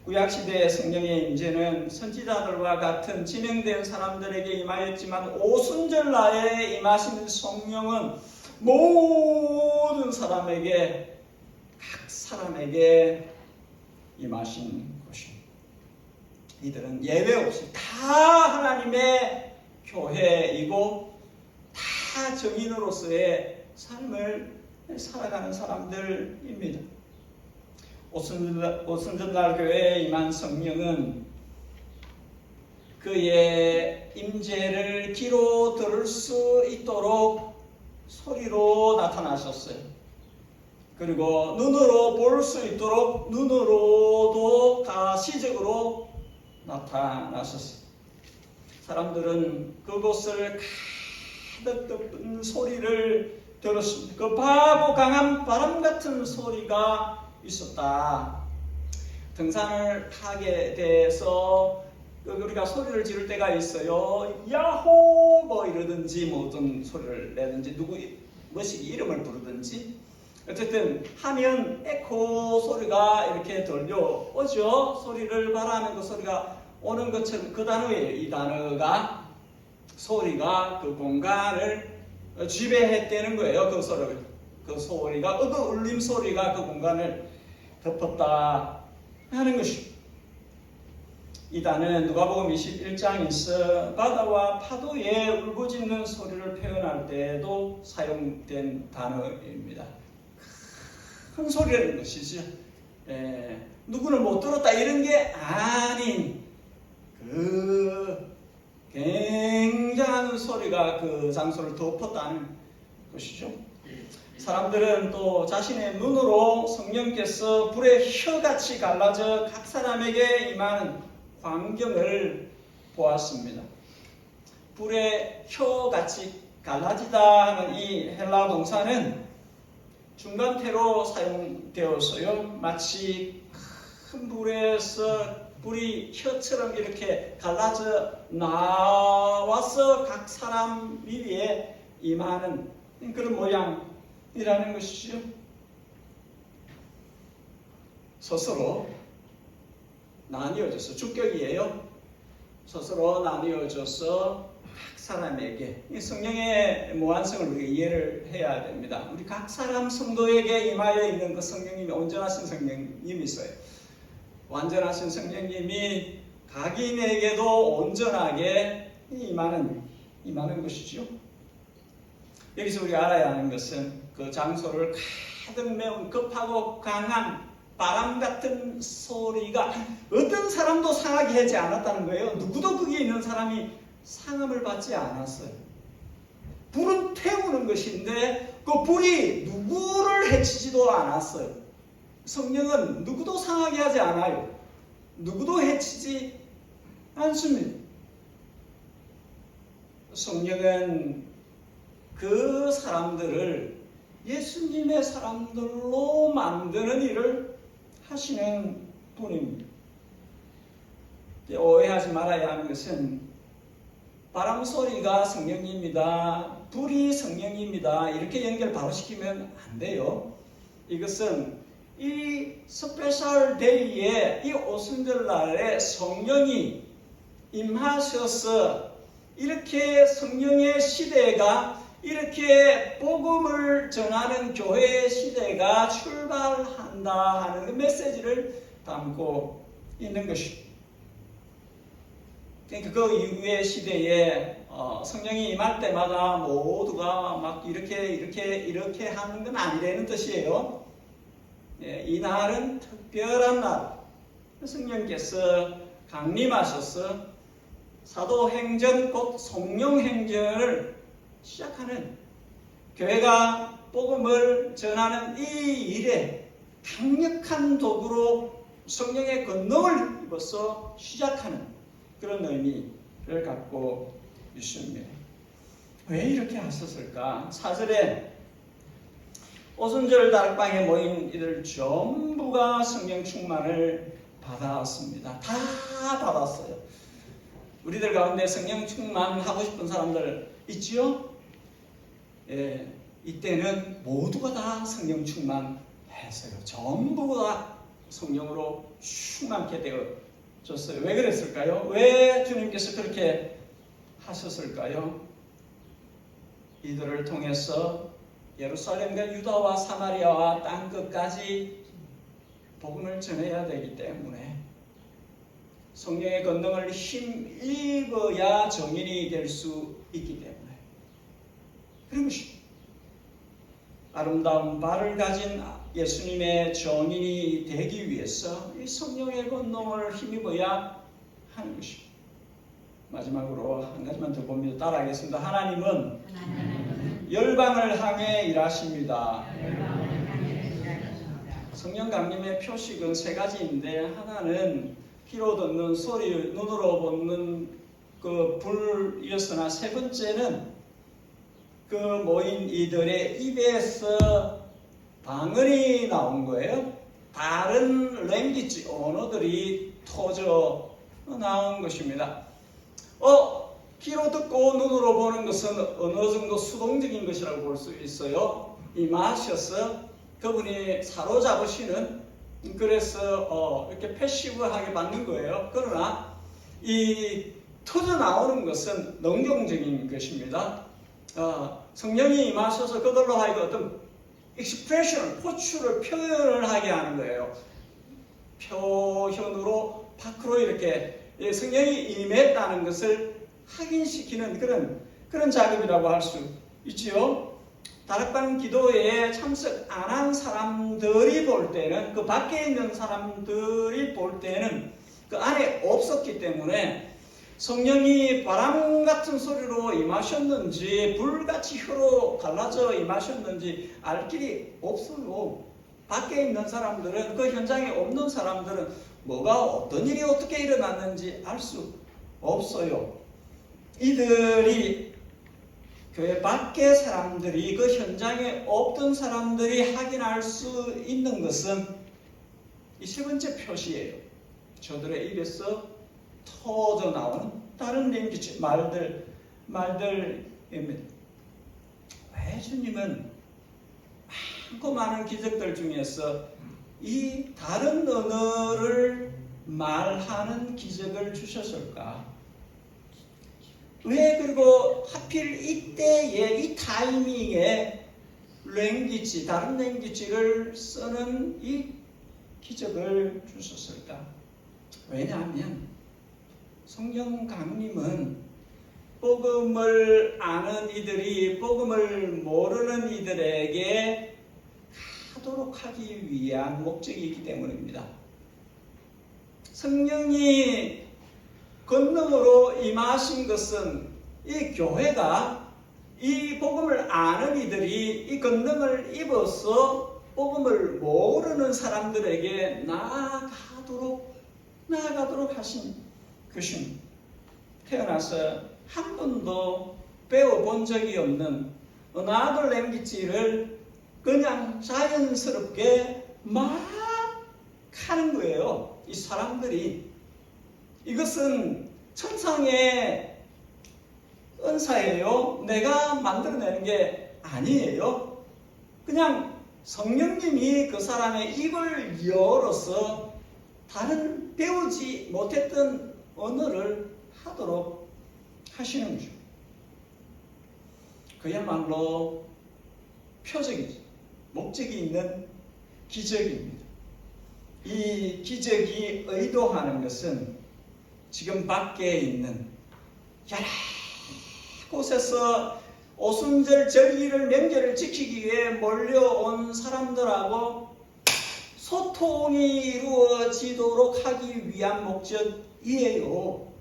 구약시대의 성령의 임재는 선지자들과 같은 지명된 사람들에게 임하였지만 오순절날에 임하신 성령은 모든 사람에게 각 사람에게 임하신 것입니다. 이들은 예외 없이 다 하나님의 교회이고 다 정인으로서의 삶을 살아가는 사람들입니다. 오순절날 교회에 임한 성령은 그의 임재를 귀로 들을 수 있도록 소리로 나타나셨어요. 그리고 눈으로 볼 수 있도록 눈으로도 가시적으로 나타나셨어요. 사람들은 그곳을 가득 덮은 소리를 들었습니다. 그 파고 강한 바람 같은 소리가 있었다. 등산을 하게 돼서 우리가 소리를 지를 때가 있어요. 야호 뭐 이러든지 뭐 어떤 소리를 내든지 누구 뭐시 이름을 부르든지 어쨌든 하면 에코 소리가 이렇게 들려오죠. 소리를 말하는 그 소리가 오는 것처럼 그 단어예요. 이 단어가 소리가 그 공간을 지배했다는 거예요. 그 소리가 울림 소리가 그 공간을 덮었다 하는 것입니다. 이 단어는 누가복음 21장에서 바다와 파도의 울부짖는 소리를 표현할 때에도 사용된 단어입니다. 큰 소리라는 것이죠. 누구는 못 들었다 이런 게 아닌 그 굉장한 소리가 그 장소를 덮었다는 것이죠. 사람들은 또 자신의 눈으로 성령께서 불의 혀같이 갈라져 각 사람에게 임하는 광경을 보았습니다. 불의 혀같이 갈라지다 하는 이 헬라 동사는 중간태로 사용되었어요. 마치 큰 불에서 불이 혀처럼 이렇게 갈라져 나와서 각 사람 위에 임하는 그런 모양이라는 것이죠. 스스로 나뉘어져서 주격이에요. 스스로 나뉘어져서 각 사람에게 이 성령의 무한성을 우리가 이해를 해야 됩니다. 우리 각 사람 성도에게 임하여 있는 그 성령님이 온전하신 성령님이 있어요. 완전하신 성령님이 각인에게도 온전하게 임하는 것이죠. 여기서 우리가 알아야 하는 것은 그 장소를 가득 메운 급하고 강한 바람 같은 소리가 어떤 사람도 상하게 하지 않았다는 거예요. 누구도 거기에 있는 사람이 상함을 받지 않았어요. 불은 태우는 것인데 그 불이 누구를 해치지도 않았어요. 성령은 누구도 상하게 하지 않아요. 누구도 해치지 않습니다. 성령은 그 사람들을 예수님의 사람들로 만드는 일을 하시는 분입니다. 오해하지 말아야 하는 것은 바람 소리가 성령입니다. 불이 성령입니다. 이렇게 연결 바로 시키면 안 돼요. 이것은 이 스페셜 데이에 이 오순절날에 성령이 임하셔서 이렇게 성령의 시대가 이렇게 복음을 전하는 교회의 시대가 출발한다 하는 그 메시지를 담고 있는 것입니다. 그러니까 그 이후의 시대에 성령이 임할 때마다 모두가 막 이렇게 하는 건 아니라는 뜻이에요. 이 날은 특별한 날. 성령께서 강림하셔서 사도행전 곧 성령행전을 시작하는 교회가 복음을 전하는 이 일에 강력한 도구로 성령의 권능을 입어서 시작하는 그런 의미를 갖고 있습니다. 왜 이렇게 하셨을까? 4절에 오순절 다락방에 모인 이들 전부가 성령 충만을 받았습니다. 다 받았어요. 우리들 가운데 성령 충만하고 싶은 사람들 있지요? 예, 이때는 모두가 다 성령 충만했어요. 전부 다 성령으로 충만케 되어졌어요. 왜 그랬을까요? 왜 주님께서 그렇게 하셨을까요? 이들을 통해서 예루살렘과 유다와 사마리아와 땅 끝까지 복음을 전해야 되기 때문에 성령의 권능을 힘입어야 정인이 될 수 있기 때문에 그런 것입니다. 아름다운 발을 가진 예수님의 정인이 되기 위해서 이 성령의 권능을 힘입어야 하는 것입니다. 마지막으로 한 가지만 더 봅니다. 따라하겠습니다. 하나님은 열방을 향해 일하십니다. 성령 강림의 표식은 세 가지인데, 하나는 귀로 듣는 소리, 눈으로 보는 그 불이었으나, 세 번째는 그 모인 이들의 입에서 방언이 나온 거예요. 다른 랭귀지, 언어들이 터져 나온 것입니다. 귀로 듣고 눈으로 보는 것은 어느 정도 수동적인 것이라고 볼 수 있어요. 임하셔서 그분이 사로잡으시는, 그래서 이렇게 패시브하게 받는 거예요. 그러나 이 터져 나오는 것은 능동적인 것입니다. 성령이 임하셔서 그들로 하여금 어떤 익스프레션을, 포출을, 표현을 하게 하는 거예요. 표현으로 밖으로 이렇게 성령이 임했다는 것을 확인시키는 그런 작업이라고 할 수 있지요. 다락방 기도회에 참석 안 한 사람들이 볼 때는, 그 밖에 있는 사람들이 볼 때는 그 안에 없었기 때문에 성령이 바람 같은 소리로 임하셨는지 불같이 혀로 갈라져 임하셨는지 알 길이 없어요. 밖에 있는 사람들은, 그 현장에 없는 사람들은 뭐가, 어떤 일이 어떻게 일어났는지 알 수 없어요. 이들이, 교회 밖의 사람들이, 그 현장에 없던 사람들이 확인할 수 있는 것은 이 세 번째 표시예요. 저들의 입에서 터져 나오는 다른 랭귀지, 말들입니다. 왜 주님은 많고 많은 기적들 중에서 이 다른 언어를 말하는 기적을 주셨을까? 왜, 그리고 하필 이때에, 이 타이밍에 랭귀지, 다른 랭귀지를 쓰는 이 기적을 주셨을까? 왜냐하면 성령 강림은 복음을 아는 이들이 복음을 모르는 이들에게 하도록 하기 위한 목적이기 때문입니다. 성령이 권능으로 임하신 것은 이 교회가, 이 복음을 아는 이들이 이 권능을 입어서 복음을 모르는 사람들에게 나아가도록 하신 것입니다. 태어나서 한 번도 배워본 적이 없는 another language를 그냥 자연스럽게 막 하는 거예요. 이 사람들이. 이것은 천상의 은사예요. 내가 만들어내는 게 아니에요. 그냥 성령님이 그 사람의 입을 열어서 다른 배우지 못했던 언어를 하도록 하시는 거죠. 그야말로 표적이죠. 목적이 있는 기적입니다. 이 기적이 의도하는 것은 지금 밖에 있는 여러 곳에서 오순절 절기를, 명절을 지키기 위해 몰려온 사람들하고 소통이 이루어지도록 하기 위한 목적이에요.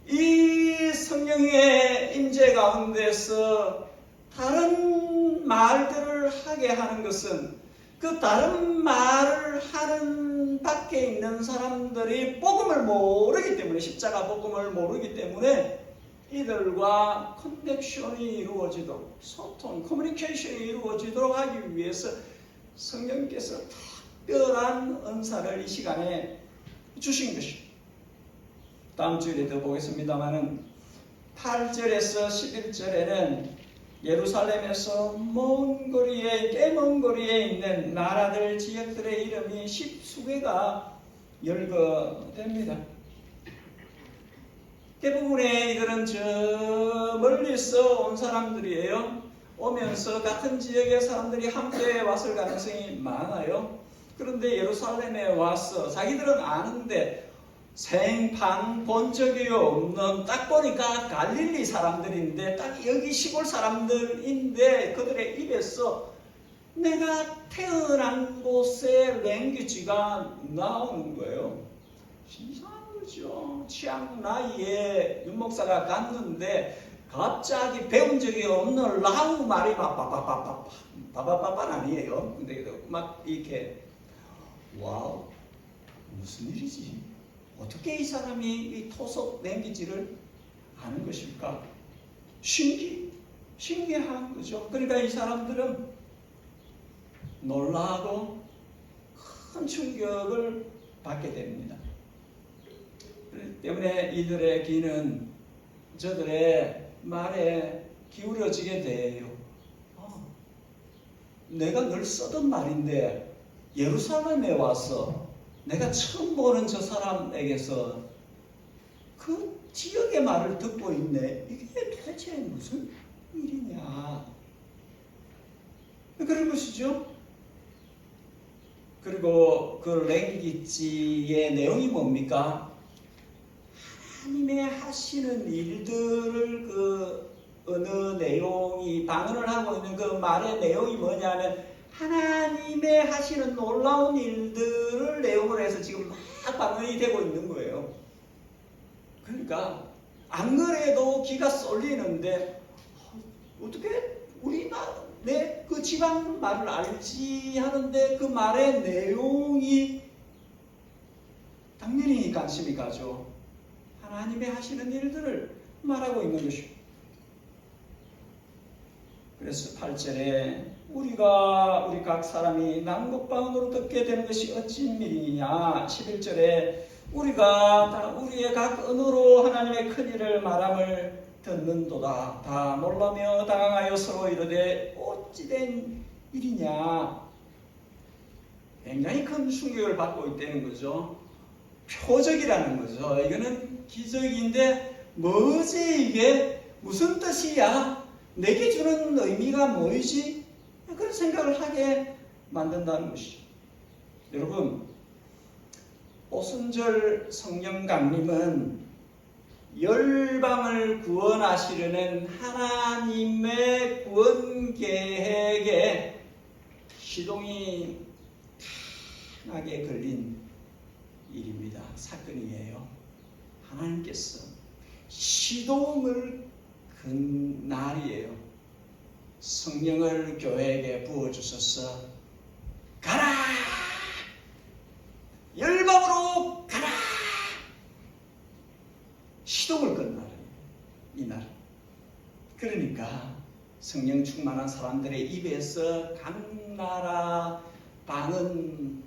이 성령의 임재 가운데서 다른 말들을 하게 하는 것은 그 다른 말을 하는 밖에 있는 사람들이 복음을 모르기 때문에, 십자가 복음을 모르기 때문에 이들과 커넥션이 이루어지도록, 소통, 커뮤니케이션이 이루어지도록 하기 위해서 성령께서 특별한 은사를 이 시간에 주신 것입니다. 다음 주일에 더 보겠습니다만은 8절에서 11절에는 예루살렘에서 꽤 먼 거리에 있는 나라들, 지역들의 이름이 10수개가 열거됩니다. 대부분의 이들은 저 멀리서 온 사람들이에요. 오면서 같은 지역의 사람들이 함께 왔을 가능성이 많아요. 그런데 예루살렘에 와서 자기들은 아는데 생판 본 적이 없는, 딱 보니까 갈릴리 사람들인데 딱 여기 시골 사람들인데 그들의 입에서 내가 태어난 곳의 랭귀지가 나오는 거예요. 이상하죠. 취향 나이에 윤 목사가 갔는데 갑자기 배운 적이 없는 라우 말이 바바바바바는 아니에요. 근데 막 이렇게 와우, 무슨 일이지? 어떻게 이 사람이 이 토속 랭귀지를 아는 것일까? 신기한 거죠. 그러니까 이 사람들은 놀라고 큰 충격을 받게 됩니다. 그렇기 때문에 이들의 귀는 저들의 말에 기울여지게 돼요. 내가 늘 쓰던 말인데 예루살렘에 와서 내가 처음 보는 저 사람에게서 그 지역의 말을 듣고 있네. 이게 도대체 무슨 일이냐. 그런 것이죠. 그리고 그 랭귀지의 내용이 뭡니까? 하나님의 하시는 일들을 그 어느 내용이 방언을 하고 있는 그 말의 내용이 뭐냐면 하나님의 하시는 놀라운 일들을 내용으로 해서 지금 막 방언이 되고 있는 거예요. 그러니까 안 그래도 귀가 쏠리는데 어떻게 우리가 내 그 지방 말을 알지 하는데 그 말의 내용이 당연히 관심이 가죠. 하나님의 하시는 일들을 말하고 있는 것이고. 그래서 8절에 우리 각 사람이 남국방언으로 듣게 되는 것이 어찌 일이냐. 11절에 우리가 다 우리의 각 언어로 하나님의 큰 일을 말함을 듣는도다. 다 놀라며 당황하여 서로 이르되 어찌 된 일이냐. 굉장히 큰 충격을 받고 있다는 거죠. 표적이라는 거죠. 이거는 기적인데 뭐지 이게? 무슨 뜻이야? 내게 주는 의미가 뭐이지? 그런 생각을 하게 만든다는 것이죠. 여러분, 오순절 성령 강림은 열방을 구원하시려는 하나님의 구원 계획에 시동이 강하게 걸린 일입니다. 사건이에요. 하나님께서 시동을 건 날이에요. 성령을 교회에게 부어주셔서 가라! 열방으로 가라! 시동을 건 날이에요. 이 날. 그러니까 성령 충만한 사람들의 입에서 각 나라, 방언,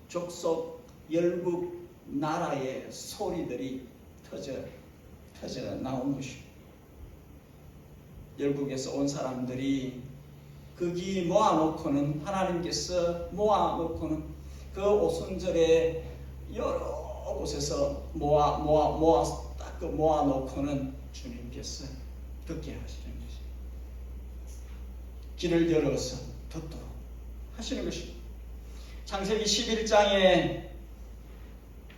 족속, 열국, 나라의 소리들이 터져 나온 것이죠. 열국에서 온 사람들이 거기 모아놓고는 하나님께서 모아놓고는 그 오순절에 여러 곳에서 모아놓고는 주님께서 듣게 하시는 것이 길을 열어서 듣도록 하시는 것입니다. 창세기 11장에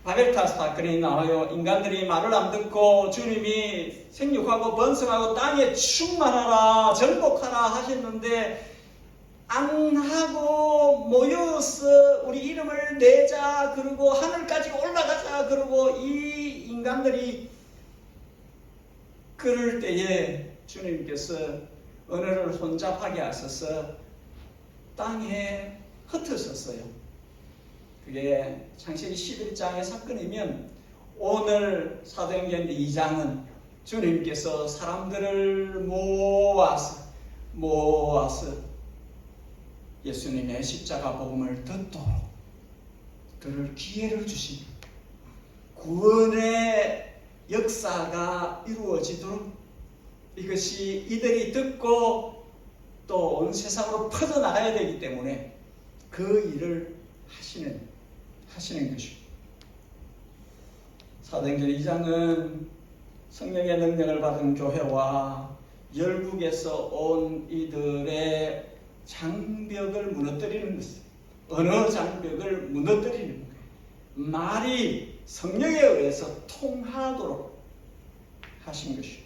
바벨탑 사건이 나와요. 인간들이 말을 안 듣고 주님이 생육하고 번성하고 땅에 충만하라 정복하라 하셨는데 안 하고 모여서 우리 이름을 내자 그러고 하늘까지 올라가자 그러고 이 인간들이 그럴 때에 주님께서 언어를 혼잡하게 하셔서 땅에 흩어졌어요. 그게 창세기 11장의 사건이면 오늘 사도행전 2장은 주님께서 사람들을 모아서 예수님의 십자가 복음을 듣도록 들을 기회를 주신 구원의 역사가 이루어지도록 이것이 이들이 듣고 또 온 세상으로 퍼져나가야 되기 때문에 그 일을 하시는 것입니다. 사도행전 2장은 성령의 능력을 받은 교회와 열국에서 온 이들의 장벽을 무너뜨리는 것입니다. 언어 장벽을 무너뜨리는 거예요. 말이 성령에 의해서 통하도록 하신 것이요.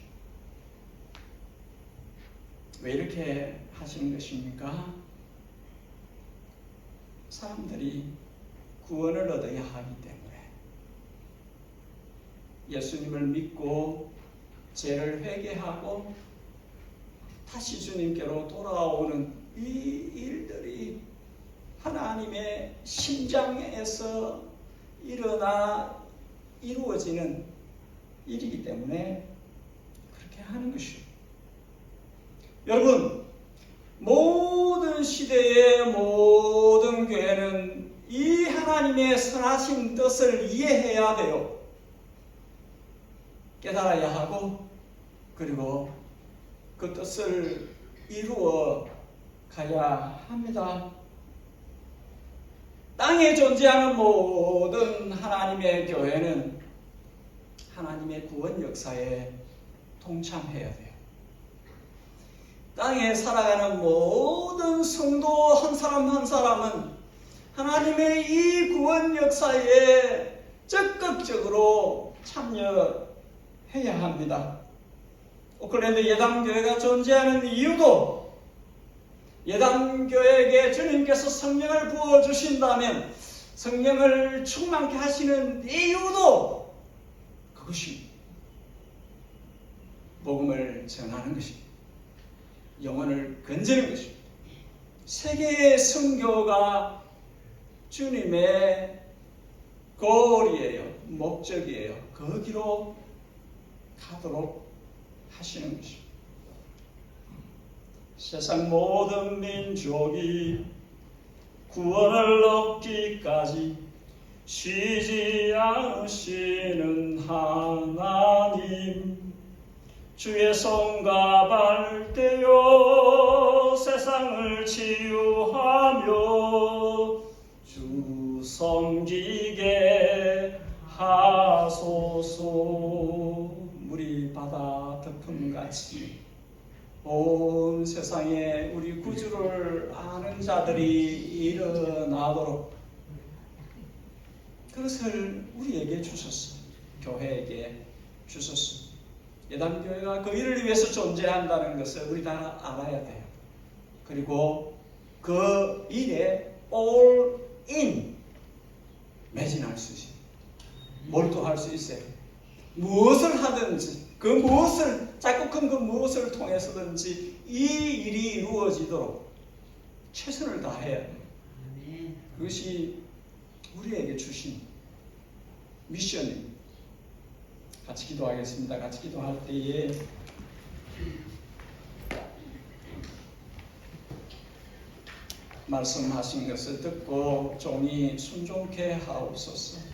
왜 이렇게 하시는 것입니까? 사람들이 구원을 얻어야 하기 때문에, 예수님을 믿고 죄를 회개하고 다시 주님께로 돌아오는 이 일들이 하나님의 심장에서 이루어지는 일이기 때문에 그렇게 하는 것이요. 여러분, 모든 시대의 모든 교회는 이 하나님의 선하신 뜻을 이해해야 돼요. 깨달아야 하고, 그리고 그 뜻을 이루어 가야 합니다. 땅에 존재하는 모든 하나님의 교회는 하나님의 구원 역사에 동참해야 돼요. 땅에 살아가는 모든 성도 한 사람 한 사람은 하나님의 이 구원 역사에 적극적으로 참여해야 합니다. 오클랜드 예담교회가 존재하는 이유도, 예담교회에게 주님께서 성령을 부어주신다면 성령을 충만케 하시는 이유도 그것이 복음을 전하는 것입니다. 영혼을 건지는 것입니다. 세계의 선교가 주님의 고리예요. 목적이에요. 거기로 가도록 하시는 것입니다. 세상 모든 민족이 구원을 얻기까지 쉬지 않으시는 하나님, 주의 손과 발대요 세상을 치유하며 주 섬기게 하소서. 물이 바다 덮음같이 온 세상에 우리 구주를 아는 자들이 일어나도록 그것을 우리에게 주셨어. 교회에게 주셨어. 예담교회가 그 일을 위해서 존재한다는 것을 우리 다 알아야 돼요. 그리고 그 일에 all in 매진할 수 있어요. 몰두할 수 있어요. 무엇을 하든지 그 무엇을 작고 큰 그 무엇을 통해서든지 이 일이 이루어지도록 최선을 다해야 돼요. 그것이 우리에게 주신 미션입니다. 같이 기도하겠습니다. 같이 기도할 때에 말씀하신 것을 듣고 종이 순종케 하옵소서.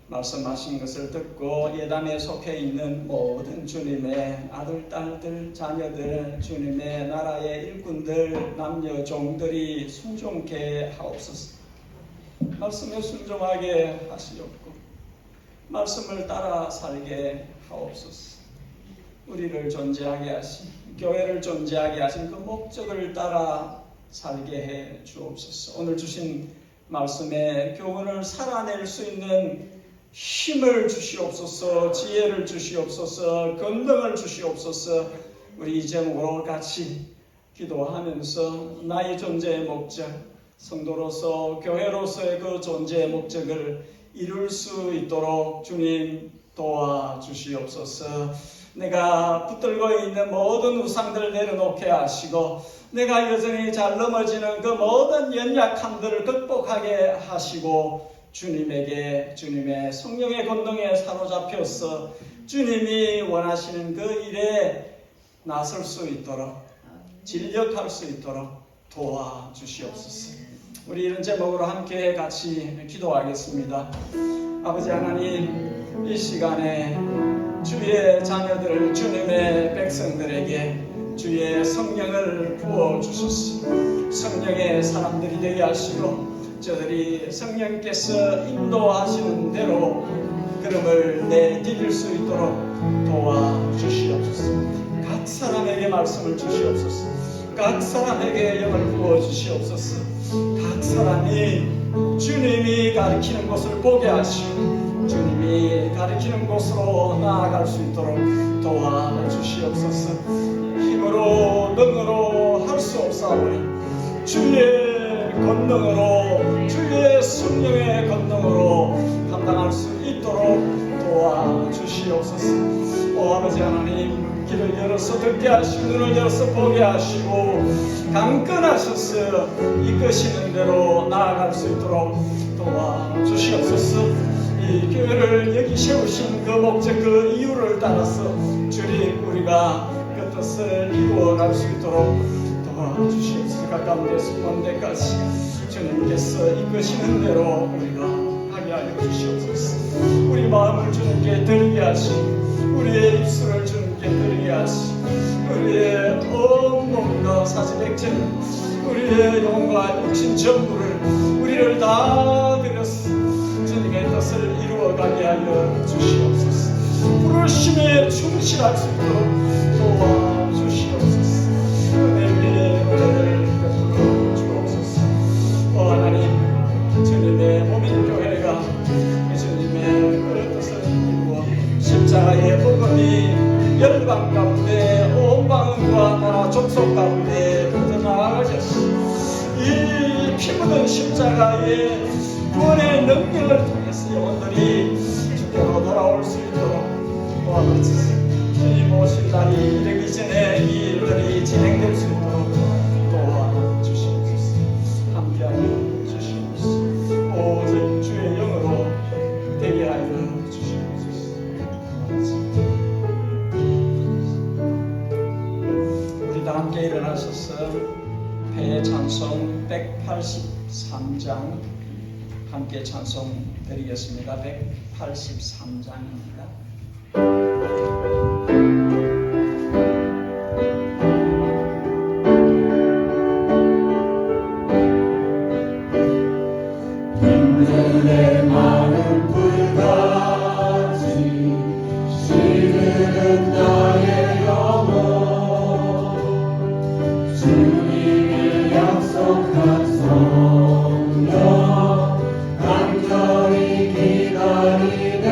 말씀하신 것을 듣고 예담에 속해 있는 모든 주님의 아들, 딸들, 자녀들, 주님의 나라의 일꾼들, 남녀, 종들이 순종케 하옵소서. 말씀에 순종하게 하시옵고 말씀을 따라 살게 하옵소서. 우리를 존재하게 하신, 교회를 존재하게 하신 그 목적을 따라 살게 해 주옵소서. 오늘 주신 말씀의 교훈을 살아낼 수 있는 힘을 주시옵소서. 지혜를 주시옵소서. 권능을 주시옵소서. 우리 이 제목으로 같이 기도하면서 나의 존재의 목적, 성도로서 교회로서의 그 존재의 목적을 이룰 수 있도록 주님 도와주시옵소서. 내가 붙들고 있는 모든 우상들을 내려놓게 하시고 내가 여전히 잘 넘어지는 그 모든 연약함들을 극복하게 하시고 주님에게, 주님의 성령의 권능에 사로잡혀서 주님이 원하시는 그 일에 나설 수 있도록, 진력할 수 있도록 도와주시옵소서. 우리 이런 제목으로 함께 같이 기도하겠습니다. 아버지 하나님, 이 시간에 주의 자녀들, 주님의 백성들에게 주의 성령을 부어주소서. 성령의 사람들이 되게 하시고 저들이 성령께서 인도하시는 대로 걸음을 내디딜 수 있도록 도와주시옵소서. 각 사람에게 말씀을 주시옵소서. 각 사람에게 영을 부어주시옵소서. 각 사람이 주님이 가리키는 곳을 보게 하시고 주님이 가리키는 곳으로 나아갈 수 있도록 도와주시옵소서. 힘으로 능으로 할 수 없사오니 주의 권능으로 주의 성령의 권능으로 감당할 수 있도록 도와주시옵소서. 오 아버지 하나님, 길을 열어서 듣게 하시고 눈을 열어서 보게 하시고 강건하셔서 이끄시는 대로 나아갈 수 있도록 도와주시옵소서. 이 교회를 여기 세우신 그 목적, 그 이유를 따라서 주님 우리가 그 뜻을 이루어갈 수 있도록 도와주시옵소서. 가까운 데서 먼 데까지 주님께서 이끄시는 대로 우리가 하게 하여 주시옵소서. 우리 마음을 주님께 드리게 하시고 우리의 입술을 주님께 드리게 하시고 우리의 온 몸과 사지백체 우리의 영과 육신 전부를 우리를 다 드려서 주님의 뜻을 이루어가게 하여 주시옵소서. 부르심에 충실할 수 있도록 도와주시옵소서. 은혜의 은혜를 베풀어 주옵소서. 오 하나님, 주님의 몸인 교회가 주님의 그 뜻을 이루어 십자가의 복음이 열방 가운데 온 방언과 나라 족속 가운데 퍼져나가게 이 피 묻은 십자가의 구원의 능력을 통해서 영혼들이 주께로 돌아올 수 있도록 도와주시옵소서. 주님 오실 날이 이르기 전에 이 일들이 진행될 수 있도록 도와주시옵소서. 함께하여 주시옵소서. 오직 주의 영으로 되게 하여 주시옵소서. 우리 다 함께 일어나셔서 배 찬송 183장 함께 찬송 드리겠습니다. 183장입니다. 힘들의 많은 불같이 시드는 나의 영혼 주님이 약속한 성령 간절히 기다리네.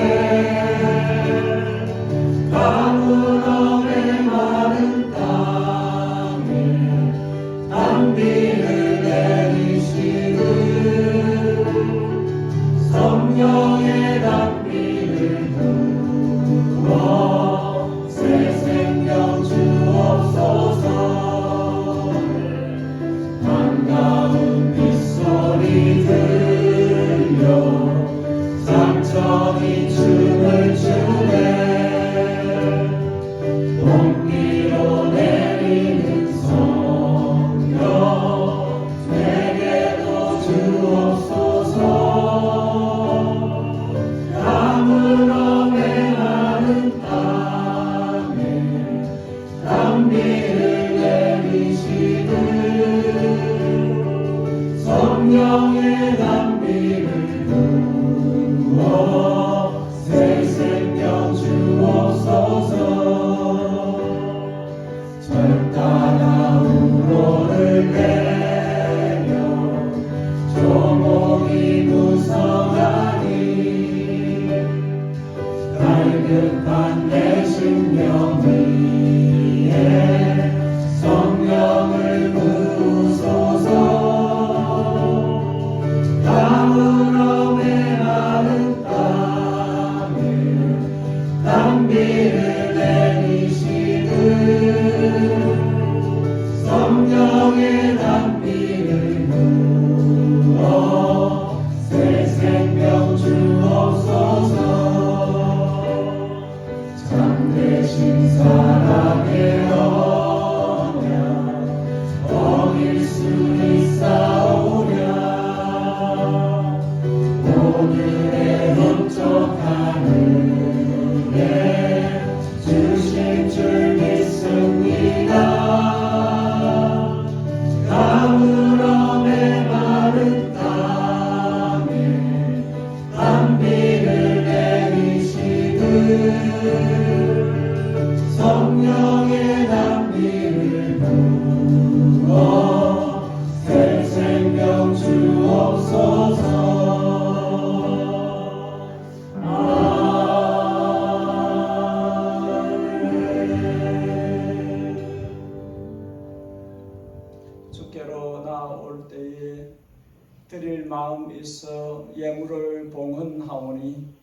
드릴 마음 있어 예물을 봉헌하오니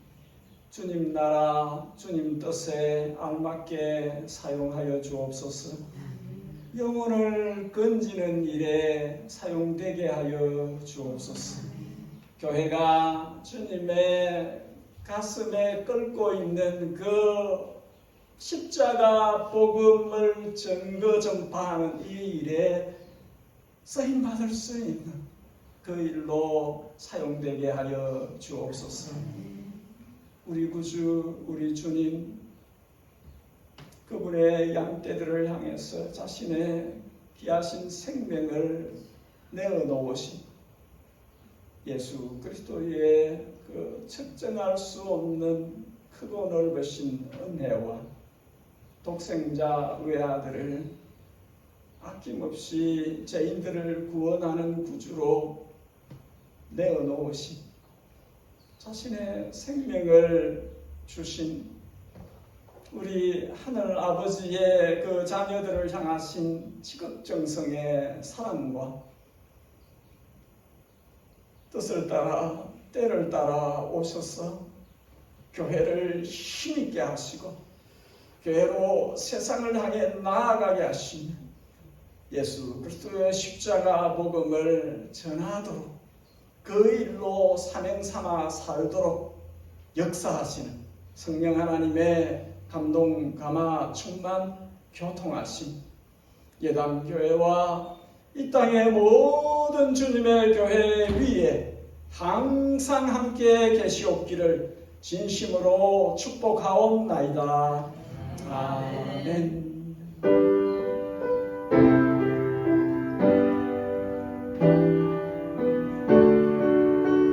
주님 나라 주님 뜻에 알맞게 사용하여 주옵소서. 영혼을 건지는 일에 사용되게 하여 주옵소서. 교회가 주님의 가슴에 끓고 있는 그 십자가 복음을 전거 전파하는 이 일에 쓰임받을 수 있는 그 일로 사용되게 하여 주옵소서. 우리 구주 우리 주님 그분의 양떼들을 향해서 자신의 귀하신 생명을 내어놓으신 예수 그리스도의 그 측정할 수 없는 크고 넓으신 은혜와 독생자 외아들을 아낌없이 죄인들을 구원하는 구주로 내어놓으신 자신의 생명을 주신 우리 하늘 아버지의 그 자녀들을 향하신 지극정성의 사랑과 뜻을 따라 때를 따라 오셔서 교회를 힘있게 하시고 교회로 세상을 향해 나아가게 하시며 예수 그리스도의 십자가 복음을 전하도록 그 일로 사명 삼아 살도록 역사하시는 성령 하나님의 감동, 감화, 충만, 교통하심 예담교회와 이 땅의 모든 주님의 교회 위에 항상 함께 계시옵기를 진심으로 축복하옵나이다. 아멘.